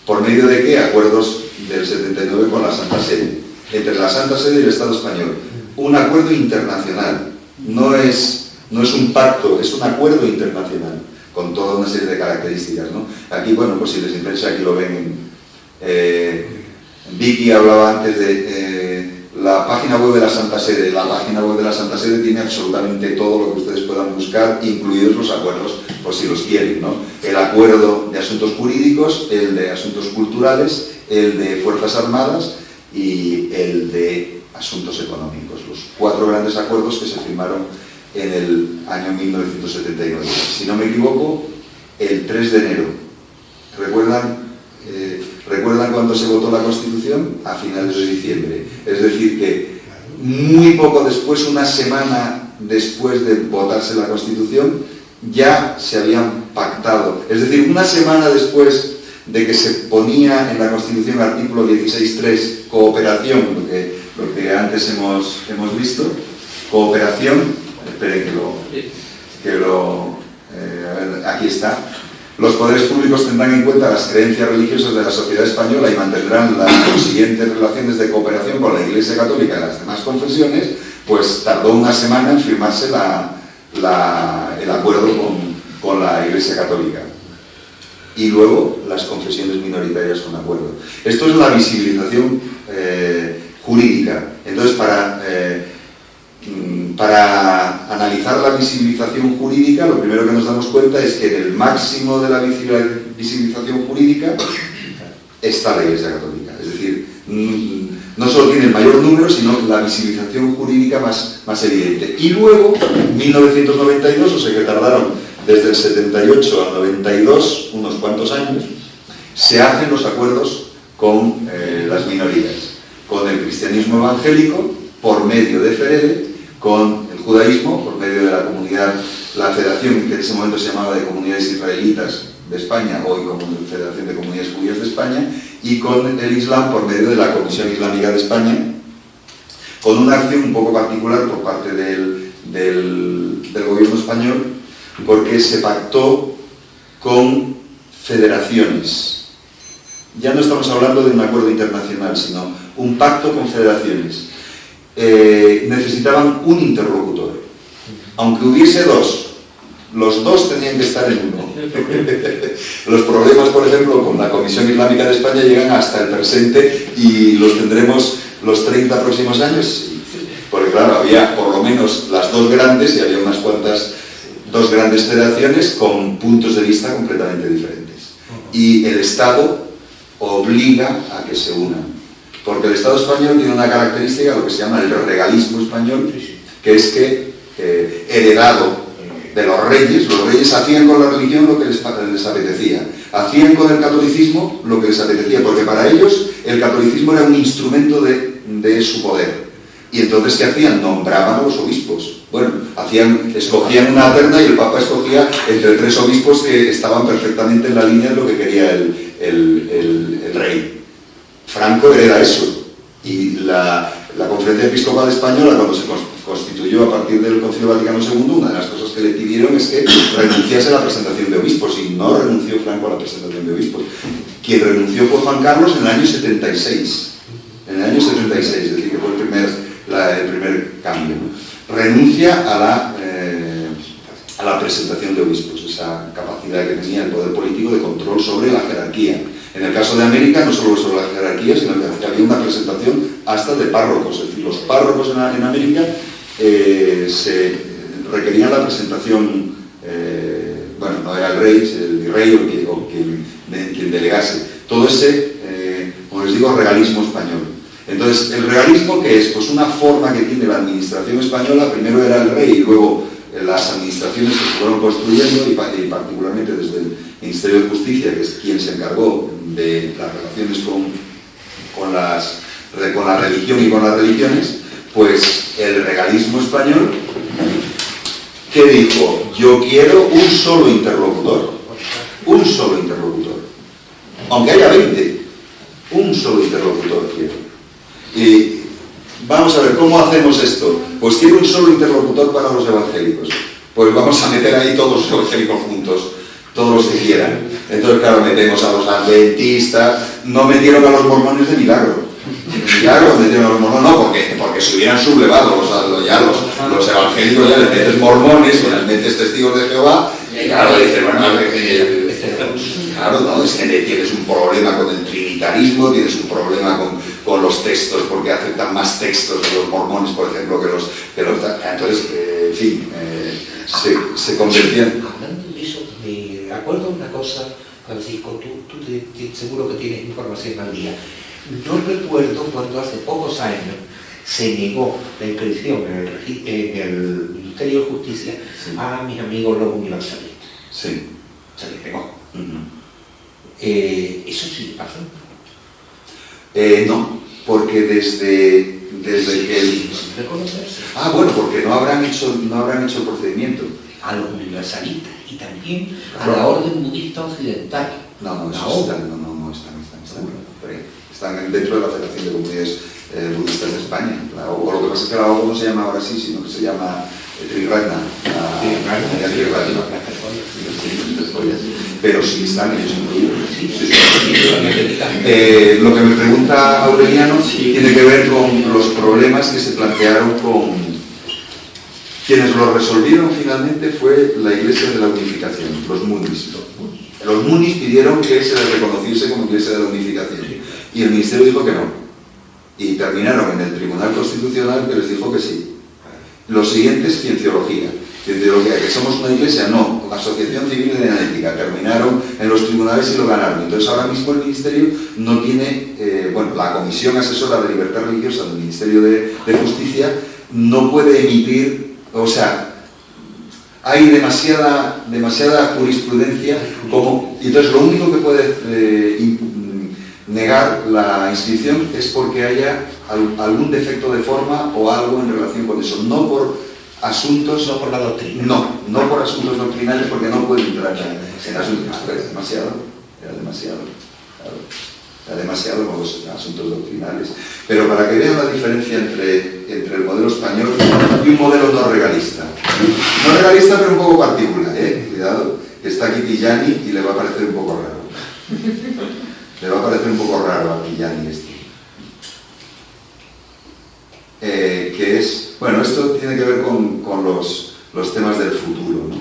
¿Por medio de qué? Acuerdos del 79 con la Santa Sede. Entre la Santa Sede y el Estado español. Un acuerdo internacional. No es un pacto, es un acuerdo internacional, con toda una serie de características, ¿no? Aquí, bueno, pues si les interesa, aquí lo ven. Vicky hablaba antes de la página web de la Santa Sede. La página web de la Santa Sede tiene absolutamente todo lo que ustedes puedan buscar, incluidos los acuerdos, por si los quieren, ¿no? El acuerdo de asuntos jurídicos, el de asuntos culturales, el de Fuerzas Armadas y el de asuntos económicos. Los 4 grandes acuerdos que se firmaron en el año 1979. Si no me equivoco, el 3 de enero. ¿Recuerdan cuándo se votó la Constitución? A finales de diciembre. Es decir que muy poco después, una semana después de votarse la Constitución, ya se habían pactado. Es decir, una semana después de que se ponía en la Constitución artículo 16.3, cooperación, lo que antes hemos visto, cooperación, esperen aquí está. Los poderes públicos tendrán en cuenta las creencias religiosas de la sociedad española y mantendrán las consiguientes relaciones de cooperación con la Iglesia Católica y las demás confesiones. Pues tardó una semana en firmarse el acuerdo con la Iglesia Católica. Y luego las confesiones minoritarias con acuerdo. Esto es la visibilización jurídica. Entonces, para analizar la visibilización jurídica, lo primero que nos damos cuenta es que en el máximo de la visibilización jurídica está la Iglesia Católica. Es decir, no solo tiene el mayor número, sino la visibilización jurídica más evidente. Y luego, 1992, o sea que tardaron desde el 78 al 92, unos cuantos años, se hacen los acuerdos con las minorías, con el cristianismo evangélico, por medio de FEREDE, con el judaísmo, por medio de la comunidad, la federación que en ese momento se llamaba de Comunidades Israelitas de España, hoy como Federación de Comunidades Judías de España, y con el Islam por medio de la Comisión Islámica de España, con una acción un poco particular por parte del gobierno español, porque se pactó con federaciones. Ya no estamos hablando de un acuerdo internacional, sino un pacto con federaciones. Necesitaban un interlocutor. Aunque hubiese 2, los 2 tenían que estar en uno. Los problemas, por ejemplo, con la Comisión Islámica de España llegan hasta el presente y los tendremos los 30 próximos años. Porque claro, había por lo menos las 2 grandes y había unas cuantas 2 grandes federaciones con puntos de vista completamente diferentes. Y el Estado obliga a que se unan. Porque el Estado español tiene una característica, lo que se llama el regalismo español, que es que, heredado de los reyes hacían con la religión lo que les apetecía, hacían con el catolicismo lo que les apetecía, porque para ellos el catolicismo era un instrumento de su poder. Y entonces, ¿qué hacían? Nombraban a los obispos. Bueno, escogían una terna y el Papa escogía entre 3 obispos que estaban perfectamente en la línea de lo que quería el rey. Franco hereda eso, y la Conferencia Episcopal Española, cuando se constituyó a partir del Concilio Vaticano II, una de las cosas que le pidieron es que renunciase a la presentación de obispos, y no renunció Franco a la presentación de obispos. Quien renunció fue Juan Carlos en el año 76, es decir, que fue el primer cambio, ¿no? Renuncia a la presentación de obispos, esa capacidad que tenía el poder político de control sobre la jerarquía. En el caso de América, no solo sobre la jerarquía, sino que había una presentación hasta de párrocos. Es decir, los párrocos en América se requerían la presentación, bueno, no era el rey, el virrey o quien delegase. Todo ese, como les digo, regalismo español. Entonces, ¿el regalismo qué es? Pues una forma que tiene la administración española. Primero era el rey y luego las administraciones que se fueron construyendo, y particularmente desde el Ministerio de Justicia, que es quien se encargó de las relaciones con la religión y con las religiones, pues el regalismo español, que dijo: yo quiero un solo interlocutor, aunque haya 20, un solo interlocutor quiero. Y vamos a ver, ¿cómo hacemos esto? Pues quiero un solo interlocutor para los evangélicos. Pues vamos a meter ahí todos los evangélicos juntos, todos los que quieran. Entonces, claro, metemos a los adventistas, no metieron a los mormones de milagro. Milagro metieron a los mormones, no, porque se hubieran sublevado, ya los evangélicos ya les metes mormones, les metes testigos de Jehová, y claro, dicen, bueno, claro, no, es que tienes un problema con el trinitarismo, tienes un problema con los textos, porque aceptan más textos de los mormones, por ejemplo, que los entonces, en fin, se convertían. Hablando de eso, me acuerdo una cosa, Francisco, tú seguro que tienes información al día. Yo recuerdo cuando hace pocos años se negó la inscripción en el Ministerio de Justicia a mis amigos los universalistas. Sí. Se les negó. ¿Eso sí pasa? No, porque desde que el... bueno, porque no habrán hecho el procedimiento. A los universalistas y también a la Orden Budista Occidental. No están dentro de la Federación de Comunidades Budistas de España. O lo que pasa es que la OGO no se llama ahora sí, sino que se llama Triratna. Pero sí están ellos incluidos. Lo que me pregunta Aureliano tiene que ver con los problemas que se plantearon con... Quienes lo resolvieron finalmente fue la Iglesia de la Unificación, los munis. Los munis pidieron que se les reconociese como Iglesia de la Unificación y el Ministerio dijo que no. Y terminaron en el Tribunal Constitucional que les dijo que sí. Lo siguiente es cienciología. Cienciología, que somos una iglesia, no, la Asociación Civil de Genética. Terminaron en los tribunales y lo ganaron. Entonces ahora mismo el Ministerio no tiene, la Comisión Asesora de Libertad Religiosa del Ministerio de Justicia no puede emitir, o sea, hay demasiada jurisprudencia y entonces lo único que puede negar la inscripción es porque haya algún defecto de forma o algo en relación con eso, no por asuntos... No por la doctrina. No por asuntos doctrinales, porque no puede entrar en asuntos... Era demasiado con los asuntos doctrinales. Pero para que vean la diferencia entre el modelo español y un modelo no regalista. No regalista, pero un poco particular, cuidado, que está aquí Tillani y le va a parecer un poco raro. Le va a parecer un poco raro a Tillani esto. Que es, esto tiene que ver con los temas del futuro, ¿no?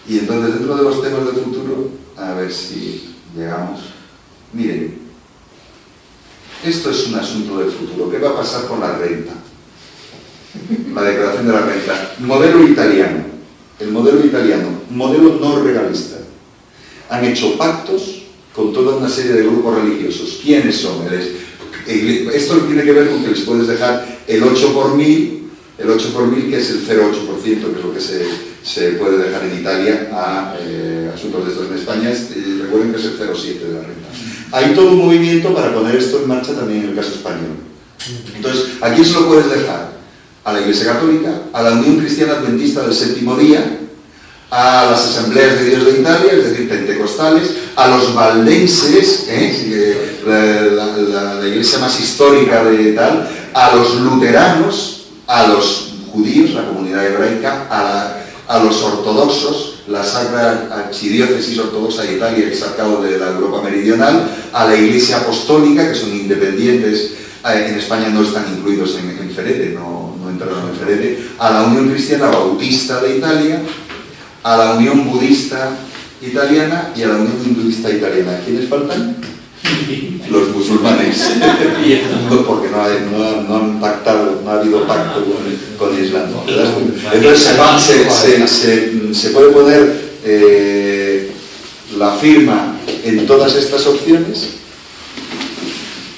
Y entonces dentro de los temas del futuro, a ver si llegamos. Miren, esto es un asunto del futuro. ¿Qué va a pasar con la renta? La declaración de la renta. Modelo italiano. El modelo italiano, modelo no regalista. Han hecho pactos con toda una serie de grupos religiosos. ¿Quiénes son? Esto tiene que ver con que les puedes dejar el 8 por 1000, que es el 0,8%, que es lo que se puede dejar en Italia a asuntos de estos en España. Recuerden que es el 0,7 de la renta. Hay todo un movimiento para poner esto en marcha también en el caso español. Entonces, ¿a quién se lo puedes dejar? A la Iglesia Católica, a la Unión Cristiana Adventista del Séptimo Día, a las Asambleas de Dios de Italia, es decir, pentecostales, a los valdenses, la iglesia más histórica de tal, a los luteranos, a los judíos, la comunidad hebraica, a los ortodoxos, la Sacra Archidiócesis Ortodoxa de Italia, que es al cabo de la Europa Meridional, a la Iglesia Apostólica, que son independientes, en España no están incluidos en Ferete, no entraron en Ferete, a la Unión Cristiana Bautista de Italia, a la Unión Budista Italiana y a la Unión Hinduista Italiana. ¿Quiénes faltan? Los musulmanes. Porque no han pactado, no ha habido pacto con el Islam. Entonces se puede poner la firma en todas estas opciones,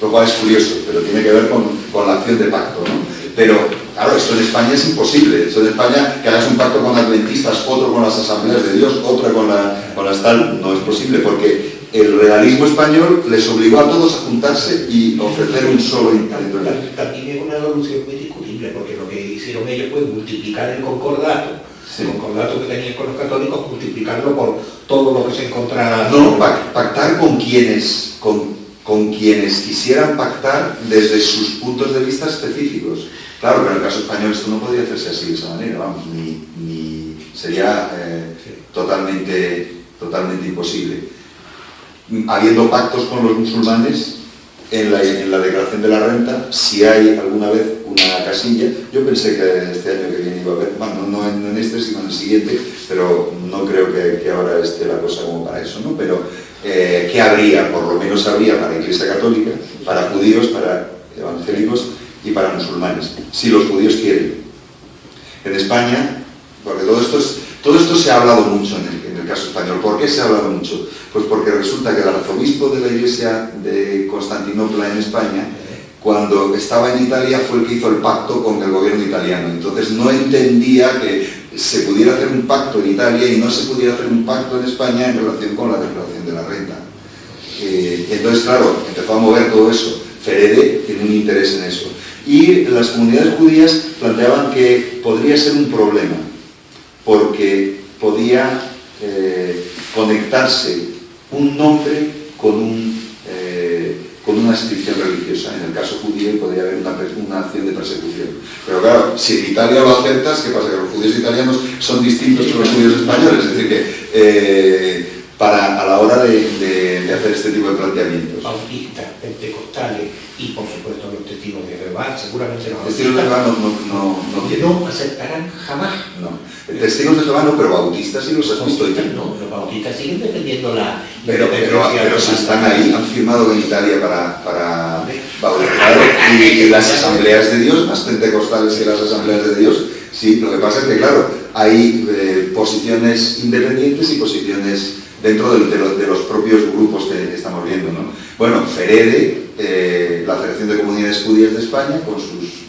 lo cual es curioso, pero tiene que ver con la acción de pacto, ¿no? Pero, claro, esto en España es imposible. Esto en España, que hagas un pacto con adventistas, otro con las Asambleas de Dios, otra con las tal, no es posible, porque el realismo español les obligó a todos a juntarse y ofrecer un solo intento. También es una evolución muy discutible, porque lo que hicieron ellos fue multiplicar el concordato Sí. El concordato que tenían con los católicos, multiplicarlo por todo lo que se encontraba. No, pactar con quienes quisieran pactar desde sus puntos de vista específicos. Claro, pero en el caso español esto no podría hacerse así de esa manera, vamos, ni sería totalmente imposible. Habiendo pactos con los musulmanes, en la declaración de la renta, si hay alguna vez una casilla, yo pensé que este año que viene iba a haber, bueno, no en este, sino en el siguiente, pero no creo que ahora esté la cosa como para eso, ¿no? Pero que habría, por lo menos habría para la Iglesia Católica, para judíos, para evangélicos y para musulmanes, si los judíos quieren. En España, porque todo esto se ha hablado mucho en el caso español. ¿Por qué se ha hablado mucho? Pues porque resulta que el arzobispo de la Iglesia de Constantinopla en España, cuando estaba en Italia, fue el que hizo el pacto con el gobierno italiano. Entonces no entendía que se pudiera hacer un pacto en Italia y no se pudiera hacer un pacto en España en relación con la declaración de la renta. Entonces, claro, empezó a mover todo eso. Ferede tiene un interés en eso. Y las comunidades judías planteaban que podría ser un problema, porque podía conectarse un nombre con una inscripción religiosa. En el caso judío podría haber una acción de persecución. Pero claro, si en Italia lo aceptas, ¿qué pasa? Que los judíos italianos son distintos que los judíos españoles. Es decir, que a la hora de hacer este tipo de planteamientos. Bautistas, pentecostales y por supuesto los testigos de Jehová, seguramente los testigos de Jehová no quieren. No aceptarán jamás. No. Testigos de Jehová no, pero bautistas sí los has visto. No, los bautistas siguen defendiendo la pero si están ahí, han firmado en Italia para bautizar y las asambleas de Dios, más pentecostales que las asambleas de Dios, sí, lo que pasa es que claro, hay posiciones independientes y posiciones dentro de los propios grupos que estamos viendo, ¿no? Bueno, Ferede, la Federación de Comunidades Judías de España, con sus,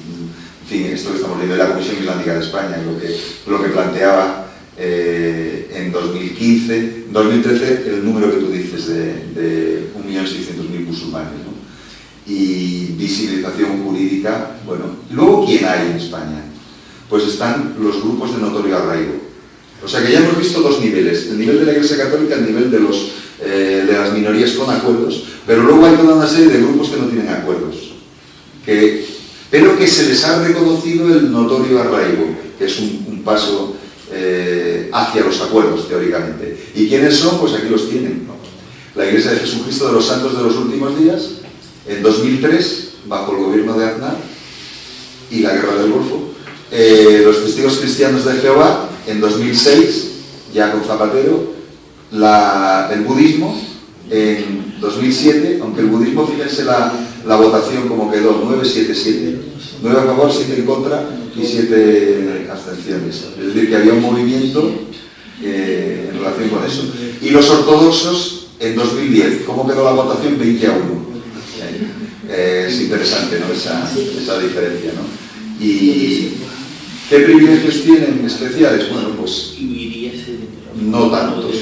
en fin, esto que estamos viendo de la Comisión Islámica de España, lo que planteaba en 2015, en 2013, el número que tú dices de 1.600.000 musulmanes, ¿no? Y visibilización jurídica, bueno. Luego, ¿quién hay en España? Pues están los grupos de notorio arraigo. O sea que ya hemos visto dos niveles, el nivel de la Iglesia Católica, el nivel de las minorías con acuerdos, pero luego hay toda una serie de grupos que no tienen acuerdos, pero que se les ha reconocido el notorio arraigo, que es un paso hacia los acuerdos, teóricamente. ¿Y quiénes son? Pues aquí los tienen. La Iglesia de Jesucristo de los Santos de los Últimos Días, en 2003, bajo el gobierno de Aznar y la Guerra del Golfo, los Testigos Cristianos de Jehová, en 2006, ya con Zapatero, el budismo, en 2007, aunque el budismo, fíjense la votación como quedó, 9-7-7, 9 a favor, 7 en contra y 7 abstenciones. Es decir, que había un movimiento en relación con eso. Y los ortodoxos, en 2010, ¿cómo quedó la votación? 20-1. Es interesante, ¿no? Esa diferencia, ¿no? Y ¿qué privilegios tienen especiales? Bueno, pues no tantos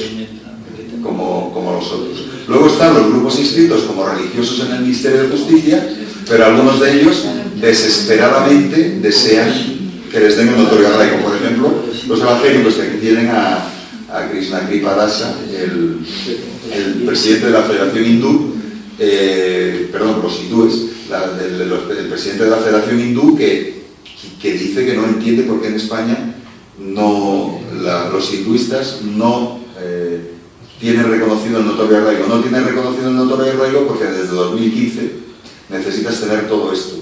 como los otros. Luego están los grupos inscritos como religiosos en el Ministerio de Justicia, pero algunos de ellos desesperadamente desean que les den el notorio arraigo. Por ejemplo, los evangélicos que tienen a Krishnakripa Dasa, el presidente de la Federación Hindú, los hindúes, el presidente de la Federación Hindú que dice que no entiende por qué en España los hinduistas no tienen reconocido el notorio arraigo. No tienen reconocido el notorio arraigo porque desde 2015 necesitas tener todo esto.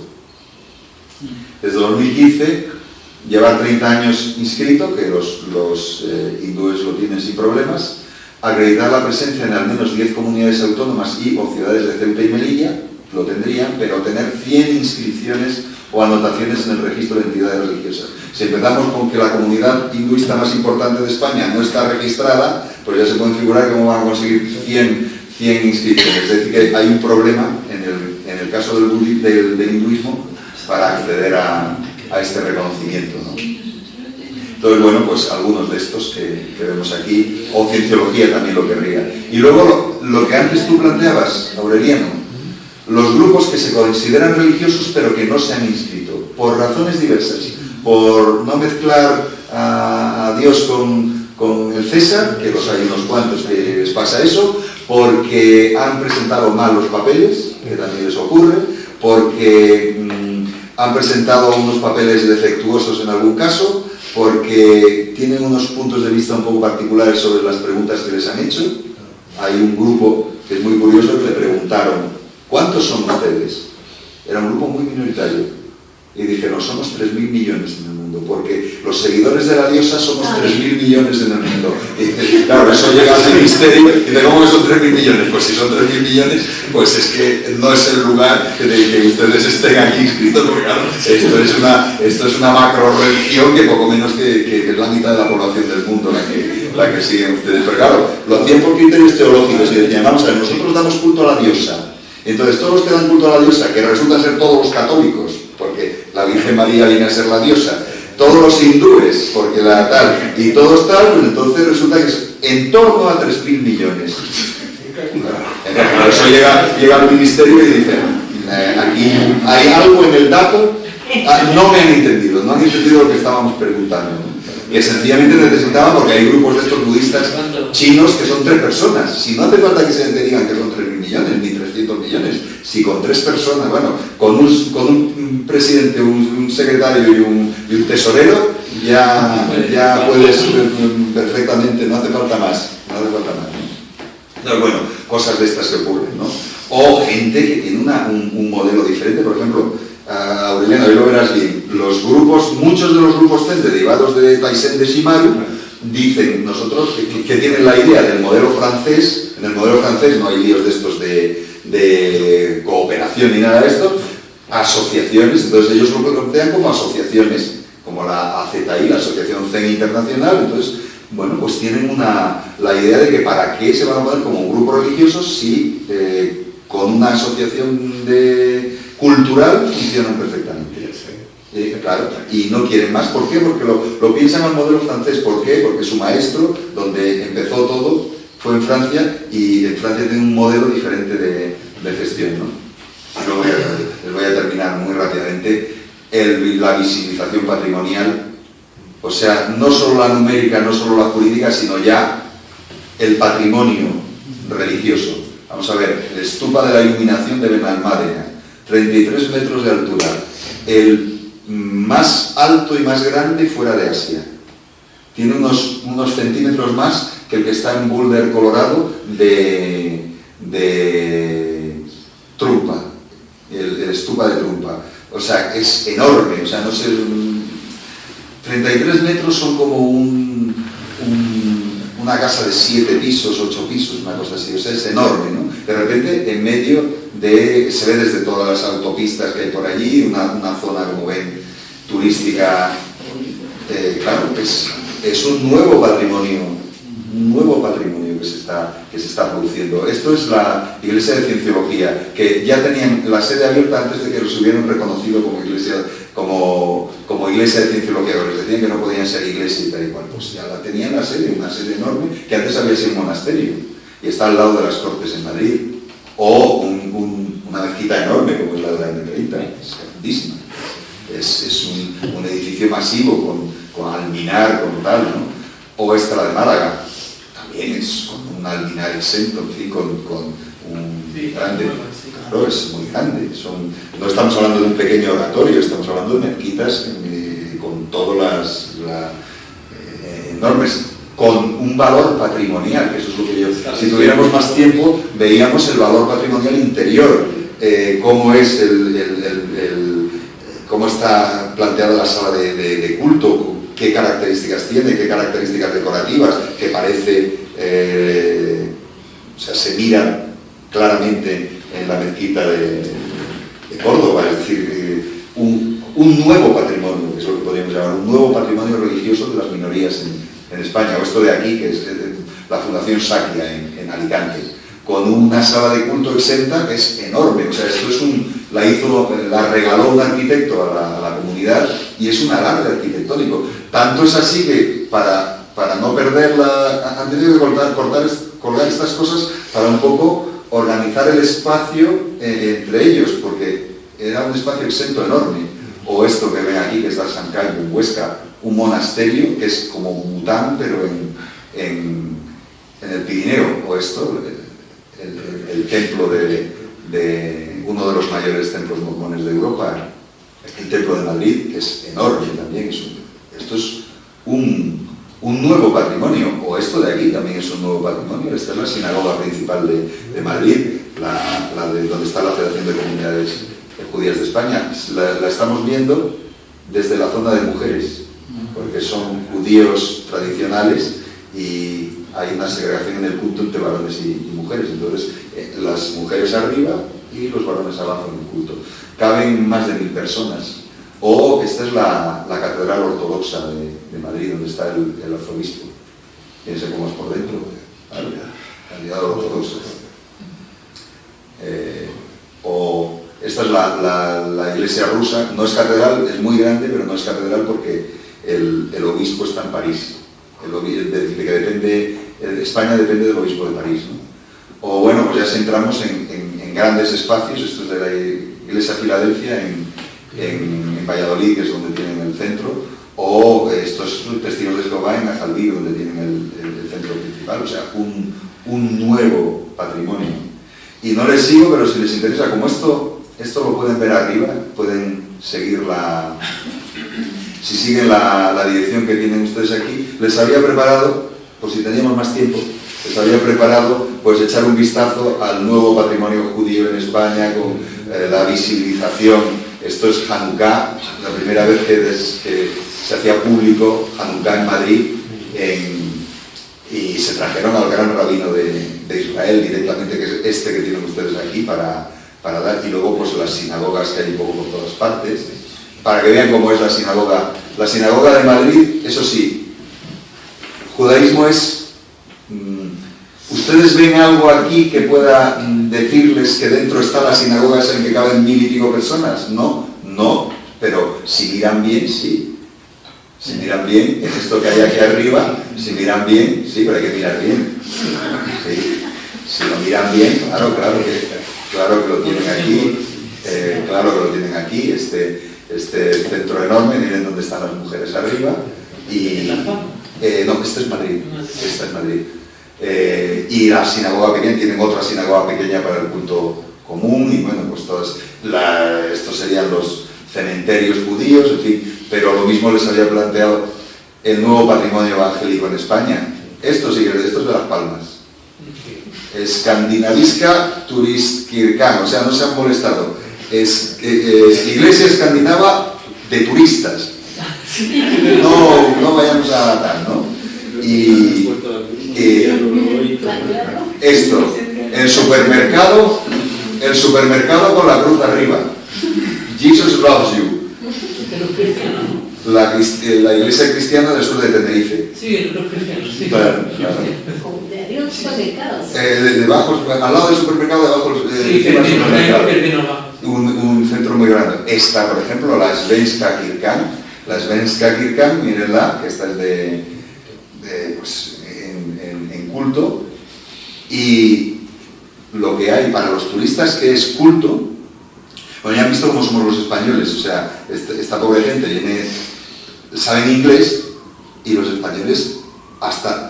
Desde 2015, llevar 30 años inscrito, que los hindúes lo tienen sin problemas, acreditar la presencia en al menos 10 comunidades autónomas o ciudades de Ceuta y Melilla, lo tendrían, pero tener 100 inscripciones o anotaciones en el registro de entidades religiosas. Si empezamos con que la comunidad hinduista más importante de España no está registrada, pues ya se pueden figurar cómo van a conseguir 100 inscripciones. Es decir, que hay un problema en el caso del hinduismo para acceder a este reconocimiento, ¿no? Entonces, bueno, pues algunos de estos que vemos aquí, o cienciología también lo querría. Y luego lo que antes tú planteabas, Aureliano, los grupos que se consideran religiosos pero que no se han inscrito, por razones diversas, por no mezclar a Dios con el César, que los hay unos cuantos que les pasa eso, porque han presentado mal los papeles, que también les ocurre, porque han presentado unos papeles defectuosos en algún caso, porque tienen unos puntos de vista un poco particulares sobre las preguntas que les han hecho. Hay un grupo que es muy curioso que le preguntaron, ¿cuántos son ustedes? Era un grupo muy minoritario. Y dijeron, somos 3.000 millones en el mundo, porque los seguidores de la diosa somos 3.000 millones en el mundo. Y dice, claro, eso llega al ministerio y dice, ¿cómo que son 3.000 millones? Pues si son 3.000 millones, pues es que no es el lugar de que ustedes estén aquí inscritos, porque claro, esto es una macro religión que poco menos que es la mitad de la población del mundo la que siguen ustedes. Pero claro, lo hacían por criterios teológicos y decían, vamos a ver, nosotros damos culto a la diosa. Entonces todos los que dan culto a la diosa, que resultan ser todos los católicos, porque la Virgen María viene a ser la diosa, todos los hindúes, porque la tal, y todos tal, pues entonces resulta que es en torno a 3.000 millones. Por eso llega al ministerio y dice, aquí hay algo en el dato, no me han entendido, no han entendido lo que estábamos preguntando. Que sencillamente necesitaban, porque hay grupos de estos budistas chinos que son 3 personas. Si no hace falta que se digan que son 3.000 millones, ni 300 millones, si con 3 personas, bueno, con un presidente, un secretario y un tesorero, ya puedes perfectamente, no hace falta más. Entonces, bueno, cosas de estas que ocurren, ¿no? O gente que tiene un modelo diferente, por ejemplo, Aureliano, ahí lo verás bien, muchos de los grupos Zen derivados de Taisen de Shimaru dicen, nosotros que tienen la idea del modelo francés. En el modelo francés no hay líos de estos de cooperación ni nada de esto, asociaciones, entonces ellos lo plantean como asociaciones, como la AZI, la Asociación Zen Internacional. Entonces, bueno, pues tienen la idea de que para qué se van a poner como un grupo religioso si con una asociación cultural funcionan perfectamente. Claro, y no quieren más. ¿Por qué? Porque lo piensan al modelo francés. ¿Por qué? Porque su maestro, donde empezó todo, fue en Francia, y en Francia tiene un modelo diferente de gestión, ¿no? Luego les voy a terminar muy rápidamente. La visibilización patrimonial, o sea, no solo la numérica, no solo la jurídica, sino ya el patrimonio religioso. Vamos a ver, el estupa de la iluminación de Benalmádena, 33 metros de altura, el más alto y más grande fuera de Asia. Tiene unos centímetros más que el que está en Boulder, Colorado, de Trumpa, el estupa de Trumpa. O sea, es enorme, o sea, no sé, 33 metros son como una casa de 7 pisos, 8 pisos, una cosa así, o sea, es enorme, ¿no? De repente, en medio se ve desde todas las autopistas que hay por allí, una zona, como ven, turística, claro, es un nuevo patrimonio que se está produciendo. Esto es la Iglesia de Cienciología, que ya tenían la sede abierta antes de que los hubieran reconocido como iglesia de Cienciología, pero les decían que no podían ser iglesia y tal y cual. Pues ya la tenían una sede enorme, que antes había sido un monasterio, y está al lado de las Cortes en Madrid, o una mezquita enorme como es la de la Negrita, es grandísima. Es un edificio masivo con alminar, con tal, ¿no? O esta, la de Málaga, también es con un alminar exento, en fin, con un grande. Claro, es muy grande. No estamos hablando de un pequeño oratorio, estamos hablando de mezquitas con todas las enormes, con un valor patrimonial, que eso es lo que si tuviéramos más tiempo, veíamos el valor patrimonial interior, cómo es cómo está planteada la sala de culto, qué características tiene, qué características decorativas, que parece, o sea, se mira claramente en la mezquita de Córdoba, es decir, un nuevo patrimonio, que es lo que podríamos llamar, un nuevo patrimonio religioso de las minorías en España, o esto de aquí, que es la Fundación Sacria en Alicante, con una sala de culto exenta que es enorme. O sea, esto la regaló un arquitecto a la comunidad, y es un alarde arquitectónico. Tanto es así que para no perderla, han tenido que colgar estas cosas para un poco organizar el espacio entre ellos, porque era un espacio exento enorme. O esto que ven aquí, que está San Cayo en Huesca, un monasterio que es como Bután, pero en el Pirineo, o esto, el templo de uno de los mayores templos mormones de Europa, el templo de Madrid, que es enorme también. Esto es un nuevo patrimonio, o esto de aquí también es un nuevo patrimonio. Esta es la sinagoga principal de Madrid, la de donde está la Federación de Comunidades Judías de España. La estamos viendo desde la zona de mujeres, porque son judíos tradicionales y hay una segregación en el culto entre varones y mujeres. Entonces, las mujeres arriba y los varones abajo en el culto. Caben más de 1000 personas. O esta es la catedral ortodoxa de Madrid, donde está el arzobispo. Fíjense cómo es por dentro. Candidato ortodoxo. O esta es la iglesia rusa. No es catedral, es muy grande, pero no es catedral porque el obispo está en París. España depende del obispo de París, ¿no? O bueno, pues ya si entramos en grandes espacios. Esto es de la iglesia Filadelfia en Valladolid, que es donde tienen el centro, o estos testigos de Jehová en Ajaldí, donde tienen el centro principal. O sea, un nuevo patrimonio. Y no les sigo, pero si les interesa, como esto lo pueden ver arriba, pueden seguir si siguen la dirección que tienen ustedes aquí. Les había preparado, por si teníamos más tiempo, les había preparado pues echar un vistazo al nuevo patrimonio judío en España, con la visibilización. Esto es Hanukkah, la primera vez que se hacía público Hanukkah en Madrid, y se trajeron al gran rabino de Israel directamente, que es este que tienen ustedes aquí, para dar, y luego pues las sinagogas que hay un poco por todas partes, para que vean cómo es la sinagoga. La sinagoga de Madrid, eso sí, judaísmo es... ¿Ustedes ven algo aquí que pueda decirles que dentro está la sinagoga esa en que caben 1000 y pico personas? No, pero si miran bien, sí. Si miran bien, en esto que hay aquí arriba, si miran bien, sí, pero hay que mirar bien. Sí. Si lo miran bien, claro que lo tienen aquí, este centro enorme. Miren dónde están las mujeres arriba. No, esta es Madrid. Y la sinagoga pequeña, tienen otra sinagoga pequeña para el culto común, y bueno, pues estos serían los cementerios judíos, en fin, pero lo mismo les había planteado el nuevo patrimonio evangélico en España. Esto sí, esto es de Las Palmas. Escandinaviska Turistkirkan, o sea, no se han molestado. Es iglesia escandinava de turistas. No vayamos a tal, ¿no? Y esto, el supermercado con la cruz arriba. Jesus loves you. La iglesia cristiana del sur de Tenerife. Sí, los cristianos, sí. Claro. Había un supermercado. Debajo, al lado del supermercado, debajo un centro muy grande. Esta, por ejemplo, la Svenska Kyrkan, mírenla, que esta es pues, en culto. Y lo que hay para los turistas que es culto, bueno, ya han visto cómo somos los españoles. O sea, esta pobre gente saben inglés, y los españoles,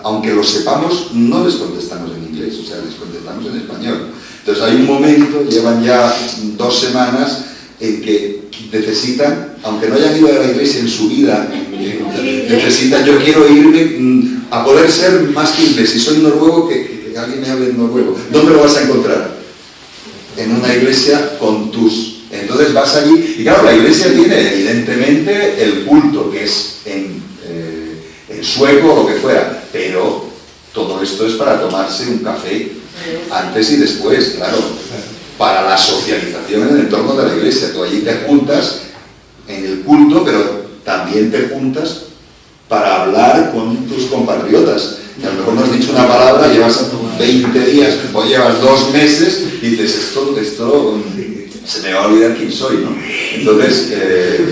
aunque lo sepamos, no les contestamos en inglés, o sea, les contestamos en español. Entonces hay un momento, llevan ya 2 semanas, en que necesitan, aunque no hayan ido a la iglesia en su vida, necesitan, yo quiero irme a poder ser más que inglés. Si soy noruego, que alguien me hable en noruego. ¿Dónde lo vas a encontrar? En una iglesia con tus. Entonces vas allí, y claro, la iglesia tiene evidentemente el culto, que es en sueco o lo que fuera, pero todo esto es para tomarse un café antes y después, claro, para la socialización en el entorno de la iglesia. Tú allí te juntas en el culto, pero también te juntas para hablar con tus compatriotas. Y a lo mejor no has dicho una palabra, llevas 20 días o llevas 2 meses y dices, esto se me va a olvidar quién soy, ¿no? Entonces,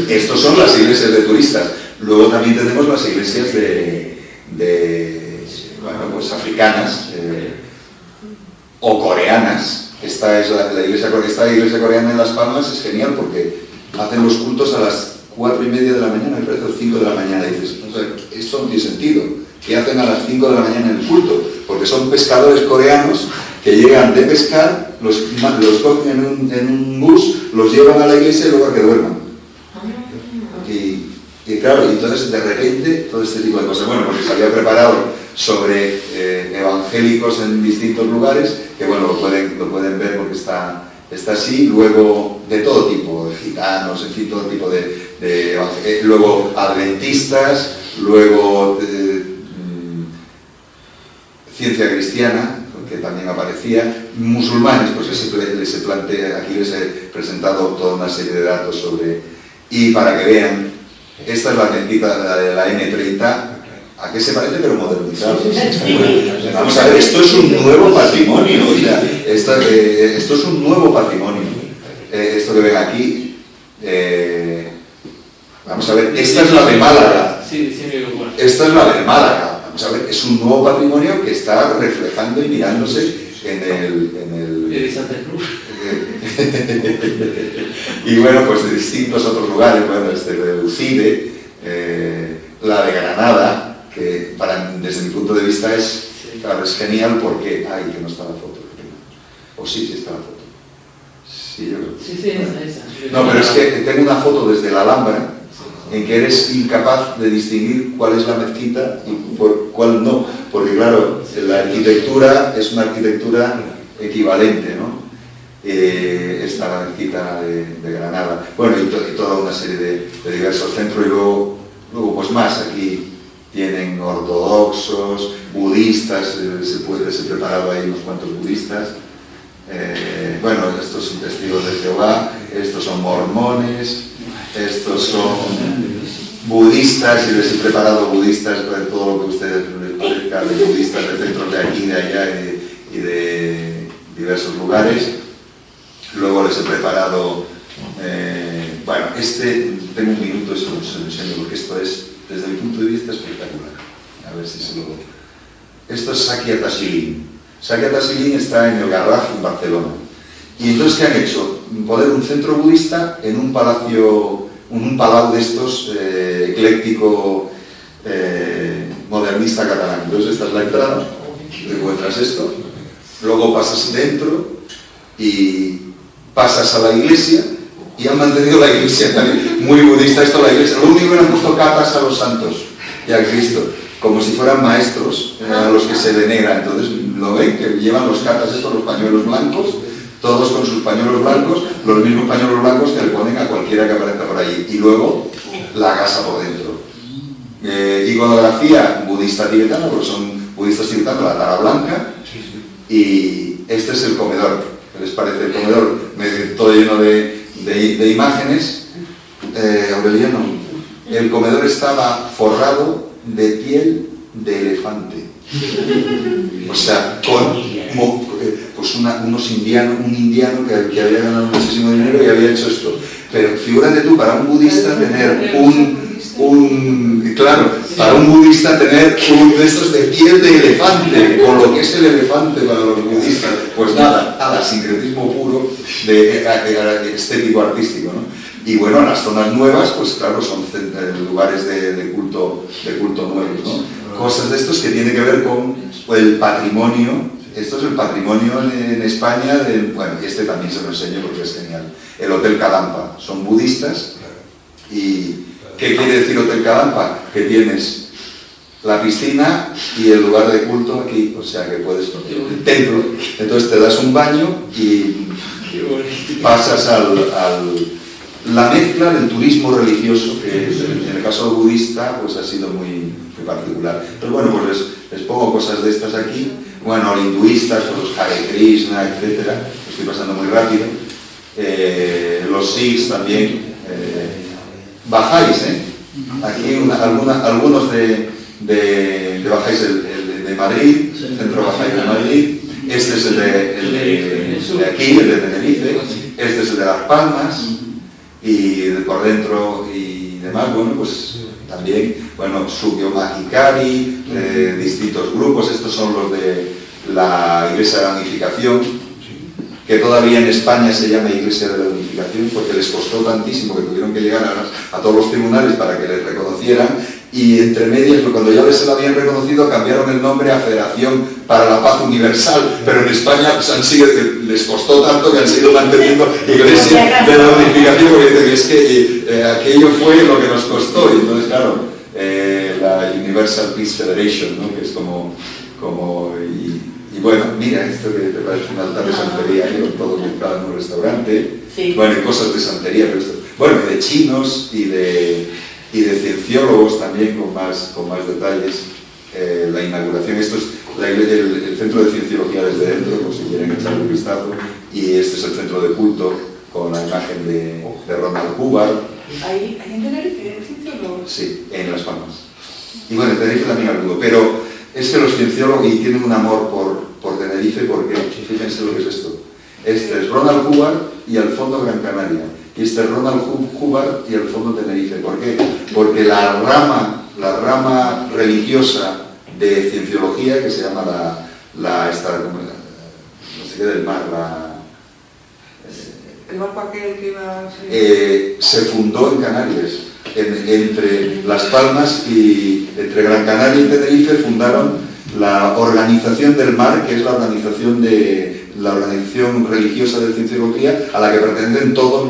estos son las iglesias de turistas. Luego también tenemos las iglesias pues africanas o coreanas. Esta iglesia coreana en Las Palmas es genial porque hacen los cultos a las 4:30 de la mañana, me parece, o 5 de la mañana. Y dices, o sea, esto no tiene sentido. ¿Qué hacen a las 5 de la mañana en el culto? Porque son pescadores coreanos que llegan de pescar, los cogen en un bus, los llevan a la iglesia y luego a que duerman. Y claro, y entonces de repente todo este tipo de cosas, bueno, porque se había preparado sobre evangélicos en distintos lugares, que bueno, lo pueden ver porque está así, luego de todo tipo, de gitanos, en fin, todo tipo de luego adventistas, luego ciencia cristiana, que también aparecía, musulmanes, pues les he planteado, aquí les he presentado toda una serie de datos sobre, y para que vean, esta es la mezquita, la de la N30, ¿a qué se parece? Pero modernizado. Vamos a ver, esto es un nuevo patrimonio, o sea, esto es un nuevo patrimonio. Esto que ven aquí, vamos a ver, esta es la de Málaga. Esta es la de Málaga. Vamos a ver, es un nuevo patrimonio que está reflejando y mirándose en el de Santa Cruz. Y bueno, pues de distintos otros lugares, bueno, de Ucide, la de Granada, que desde mi punto de vista es genial porque... Ay, que no está la foto. O sí está la foto. Sí, yo creo. Sí, esa. No, pero es que tengo una foto desde la Alhambra en que eres incapaz de distinguir cuál es la mezquita y cuál no, porque claro, la arquitectura es una arquitectura equivalente, ¿no? Esta mezquita de Granada, bueno, y toda una serie de diversos centros, y luego pues más, aquí tienen ortodoxos, budistas, se preparado ahí unos cuantos budistas, bueno, estos son testigos de Jehová, estos son mormones, estos son budistas, y les he preparado budistas para todo lo que ustedes les parezca, de budistas de centros de aquí, de allá y de diversos lugares. Luego les he preparado, bueno, tengo un minuto, eso se lo enseño, porque esto es, desde mi punto de vista, espectacular. A ver si se lo... Esto es Sakyat Ashilin. Sakyat Ashilin está en el Garraf, en Barcelona. Y entonces, ¿qué han hecho? Poner un centro budista en un palau de estos ecléctico modernista catalán. Entonces esta es la entrada, encuentras esto, luego pasas dentro y pasas a la iglesia, y han mantenido la iglesia también muy budista esto, la iglesia. Lo único que le han puesto capas a los santos y a Cristo, como si fueran maestros a los que se veneran. Entonces lo ven, que llevan los capas estos, los pañuelos blancos, todos con sus pañuelos blancos, los mismos pañuelos blancos que le ponen a cualquiera que aparezca por allí, y luego la gasa por dentro. Iconografía budista tibetana, porque son budistas tibetanos, la tara blanca, y este es el comedor. ¿Qué les parece el comedor? Todo lleno de imágenes. Aureliano, el comedor estaba forrado de piel de elefante. O sea, con pues un indiano que había ganado muchísimo dinero y había hecho esto. Pero figúrate tú, para un budista tener para un budista tener de estos de piel de elefante, con lo que es el elefante para los budistas, pues nada, sincretismo puro de estético artístico, ¿no? Y bueno, las zonas nuevas, pues claro, son lugares de culto nuevos, ¿no? Cosas de estos que tienen que ver con el patrimonio. Esto es el patrimonio en España, bueno, y este también se lo enseño porque es genial. El Hotel Kadampa, son budistas. ¿Y qué quiere decir Hotel Kadampa? Que tienes la piscina y el lugar de culto aquí, o sea que puedes, el templo, entonces te das un baño y pasas la mezcla del turismo religioso, que en el caso budista pues ha sido muy particular. Pero bueno, pues les pongo cosas de estas aquí. Bueno, los hinduistas, los Hare Krishna, etc. Estoy pasando muy rápido. Los Sikhs también. Bajáis, aquí algunos de Bajáis, el de Madrid, el centro Bajáis de Madrid. Este es el de aquí, el de Tenerife. Este es el de Las Palmas. Y por dentro y demás, bueno, pues también, bueno, Sukyo Mahikari, distintos grupos. Estos son los de la Iglesia de la Unificación, que todavía en España se llama Iglesia de la Unificación. identificación porque les costó tantísimo que tuvieron que llegar a todos los tribunales para que les reconocieran, y entre medias, cuando ya les lo habían reconocido, cambiaron el nombre a Federación para la Paz Universal, pero en España pues, les costó tanto que han seguido manteniendo Iglesia de la Unificación, porque dicen que es que aquello fue lo que nos costó, y entonces claro, la Universal Peace Federation, ¿no? Que es como y bueno, mira, esto que te parece un altar de santería, con todo comprado en un restaurante, Sí. bueno, y cosas de santería, pero esto, bueno, de chinos y de cienciólogos también con más detalles. La inauguración, esto es el Centro de Cienciología desde dentro, por si quieren echarle un vistazo, y este es el centro de culto con la imagen de Ronald Hubbard. ¿Hay en Tenerife cienciólogos? Sí, en Las Palmas. Y bueno, en Tenerife también alguno, pero es que los cienciólogos y tienen un amor por Tenerife, porque fíjense lo que es esto. Este es Ronald Hubbard y al fondo Gran Canaria. Y este es Ronald Hubbard y al fondo Tenerife. ¿Por qué? Porque la rama religiosa de cienciología, que se llama no sé qué del mar, ¿El barco aquel que iba se fundó en Canarias. Entre Las Palmas y entre Gran Canaria y Tenerife fundaron la Organización del Mar, que es la organización religiosa de cienciología a la que pertenecen todos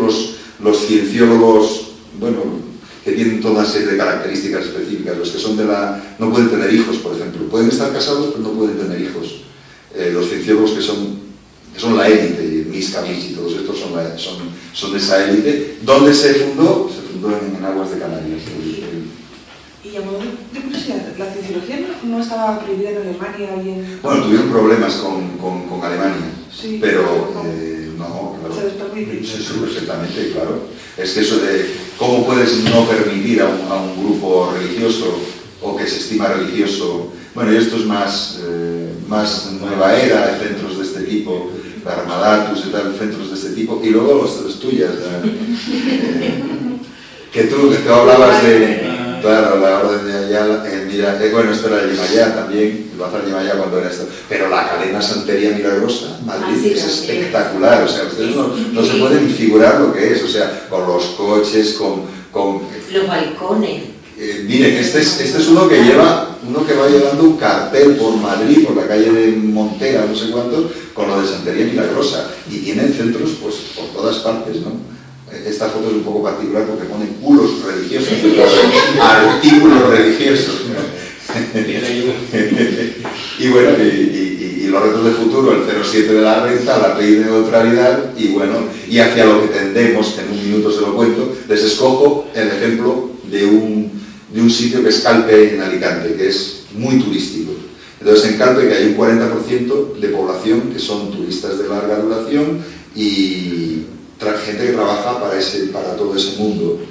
los cienciólogos, bueno, que tienen toda una serie de características específicas. Los que son no pueden tener hijos, por ejemplo. Pueden estar casados, pero no pueden tener hijos. Los cienciólogos que son la élite, Miscamis y todos estos son esa élite. ¿Dónde se fundó? Se fundó en aguas de Canarias. Y a modo de curiosidad, ¿la cienciología no estaba prohibida en Alemania y en...? Bueno, tuvieron problemas con Alemania, Sí, pero no, claro. ¿Se les permite? Sí, perfectamente, claro. Es que eso de cómo puedes no permitir a un grupo religioso o que se estima religioso. Bueno, y esto es más nueva era, de centros de este tipo, Armadatus y tal, centros de este tipo, y luego los tuyas. Que tú hablabas de... Claro, la orden de Ayala, bueno, esto era el Yemayá también, el Bazar Yemayá cuando era esto, pero la cadena Santería Milagrosa, Madrid, es espectacular, o sea, ustedes no se pueden figurar lo que es, o sea, con los coches, con los balcones. Miren, este es uno que va llevando un cartel por Madrid, por la calle de Montera, no sé cuántos, con lo de Santería Milagrosa, y tienen centros pues por todas partes, ¿no? Esta foto es un poco particular porque pone culos religiosos, artículos religiosos. Y bueno, y los retos de futuro, el 07 de la renta, la ley de neutralidad, y bueno, y hacia lo que tendemos, que en un minuto se lo cuento, les escojo el ejemplo de un sitio que es Calpe en Alicante, que es muy turístico. Entonces en Calpe que hay un 40% de población que son turistas de larga duración y gente que trabaja para todo ese mundo.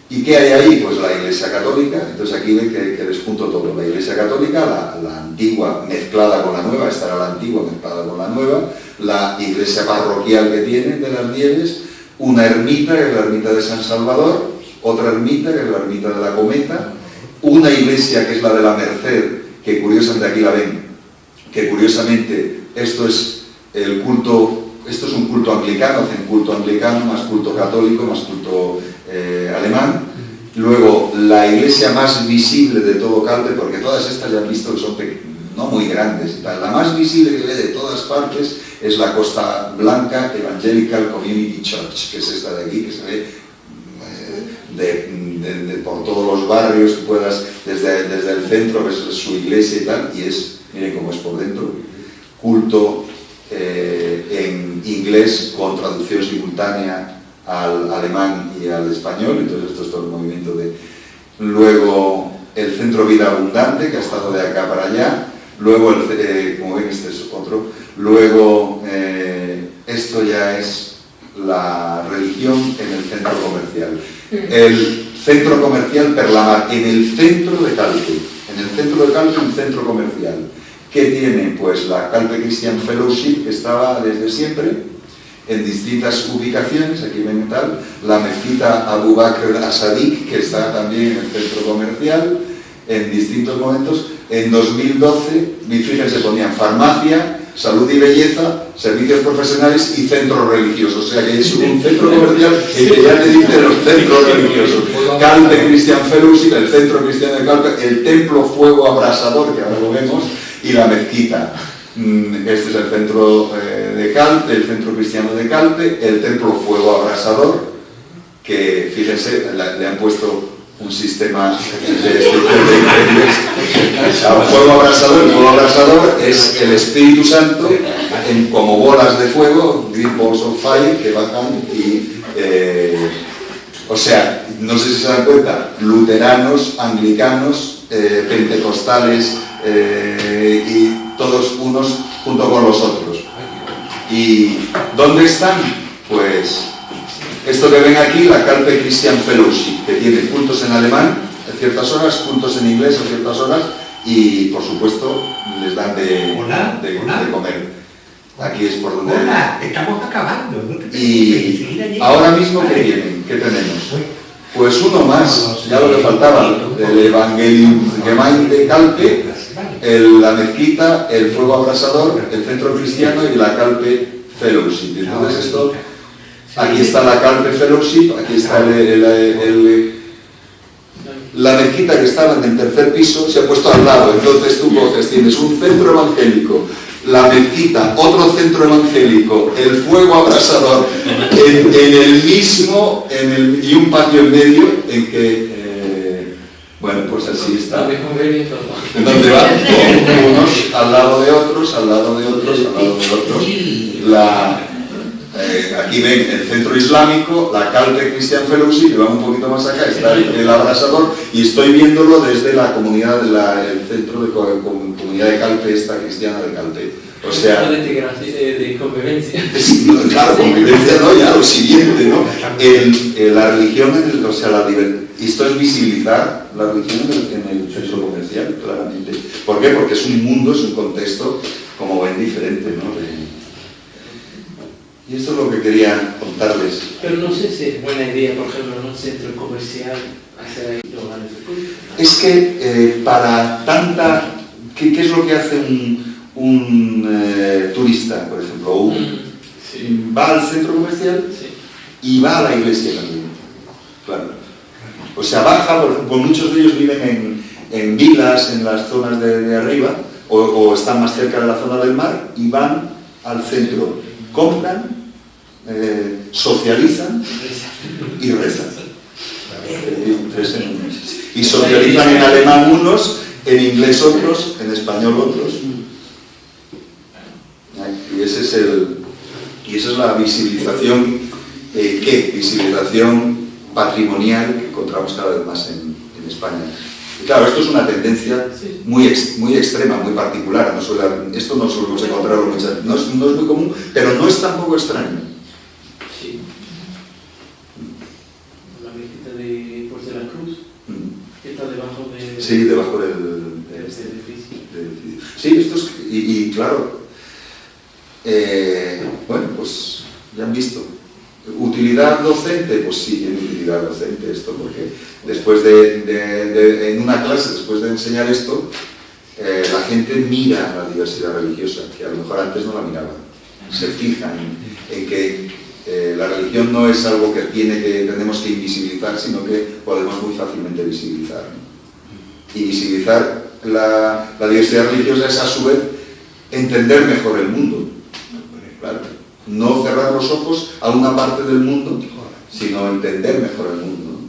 ¿Y qué hay ahí? Pues la Iglesia Católica. Entonces aquí ven que les junto todo. La Iglesia Católica, la antigua mezclada con la nueva, esta era la antigua mezclada con la nueva, la iglesia parroquial que tienen de las Nieves, una ermita, que es la ermita de San Salvador, otra ermita, que es la ermita de la Cometa, una iglesia que es la de la Merced, que curiosamente aquí la ven, que curiosamente esto es un culto anglicano, hacen culto anglicano, más culto católico, más culto alemán. Luego, la iglesia más visible de todo Calpe, porque todas estas ya han visto que son no muy grandes y tal. La más visible que ve de todas partes es la Costa Blanca Evangelical Community Church, que es esta de aquí, que se ve por todos los barrios que puedas, desde el centro, ves su iglesia y tal, y miren cómo es por dentro, culto en inglés con traducción simultánea al alemán y al español. Entonces esto es todo el movimiento luego el Centro Vida Abundante, que ha estado de acá para allá, luego como ven este es otro, luego esto ya es la religión en el centro comercial. El centro comercial Perlamar, en el centro de Calpe, un centro comercial que tiene pues la Calpe Christian Fellowship, que estaba desde siempre en distintas ubicaciones, aquí ven tal, la mezquita Abu Bakr As-Sadiq, que está también en el centro comercial, en distintos momentos. En 2012, fíjense, ponían farmacia, salud y belleza, servicios profesionales y centros religiosos. O sea que es un centro comercial en que ya te dice los centros religiosos. Calpe Christian Fellowship, el centro cristiano de Calpe, el templo Fuego Abrasador, que ahora lo vemos, y la mezquita. Este es el centro de Calpe, el centro cristiano de Calpe, el templo Fuego Abrasador, que fíjense, le han puesto un sistema de fuego abrasador. El fuego abrasador es el Espíritu Santo como bolas de fuego, green balls of fire, que bajan y o sea, no sé si se dan cuenta, luteranos, anglicanos, pentecostales y todos unos junto con los otros. ¿Y dónde están? Pues esto que ven aquí, la Calpe Christian Fellowship, que tiene cultos en alemán a ciertas horas, cultos en inglés a ciertas horas y, por supuesto, les dan de comer. Aquí es por donde... Hola, estamos acabando. ¿No? Y ahora mismo, ¿qué vienen? ¿Qué tenemos? Pues uno más, ya lo que faltaba, el Evangelium Gemeinde Calpe, la mezquita, el fuego abrasador, el centro cristiano y la Calpe Fellowship. Entonces esto... Aquí está la Calpe Fellowship, aquí está la mezquita que estaba en el tercer piso, se ha puesto al lado. Entonces tú coges, tienes un centro evangélico, la mezquita, otro centro evangélico, el fuego abrasador, en el mismo, y un patio en medio en que, bueno, pues así está. Donde van unos al lado de otros, al lado de otros, al lado de otros. Aquí ven el centro islámico, la Calpe Christian Fellowship, y van un poquito más acá, está el abrasador, y estoy viéndolo desde la comunidad, el centro de comunidad de Calpe, esta cristiana de Calpe. O sea... de convivencia. Claro, convivencia no, ya lo siguiente, ¿no? La religión, o sea, esto es visibilizar la religión en el centro comercial, claramente. ¿Por qué? Porque es un mundo, es un contexto, como ven, diferente, ¿no? Y esto es lo que quería contarles. Pero no sé si es buena idea, por ejemplo, en un centro comercial hacer ahí lugares de culto. Es que para tanta... ¿Qué es lo que hace un turista, por ejemplo? Va al centro comercial y va a la iglesia también. Claro. O sea, baja, por ejemplo, muchos de ellos viven en vilas, en las zonas de arriba, o están más cerca de la zona del mar, y van al centro, compran, socializan y rezan. Y socializan en alemán unos, en inglés otros, en español otros. Y esa es la visibilización, visibilización patrimonial que encontramos cada vez más en España. Y claro, esto es una tendencia muy extrema, muy particular. Esto no solemos encontrarlo muchas, no es muy común, pero no es tampoco extraño. Sí. La mezquita de la Cruz, que está debajo de... Sí, debajo del edificio. Sí, esto es... Y claro, bueno, pues ya han visto. ¿Utilidad docente? Pues sí, tiene utilidad docente esto, porque después en una clase, después de enseñar esto, la gente mira la diversidad religiosa, que a lo mejor antes no la miraban. Se fijan en que la religión no es algo que tenemos que invisibilizar, sino que podemos muy fácilmente visibilizar, ¿no? Y visibilizar la diversidad religiosa es a su vez entender mejor el mundo. Claro. No cerrar los ojos a una parte del mundo, sino entender mejor el mundo.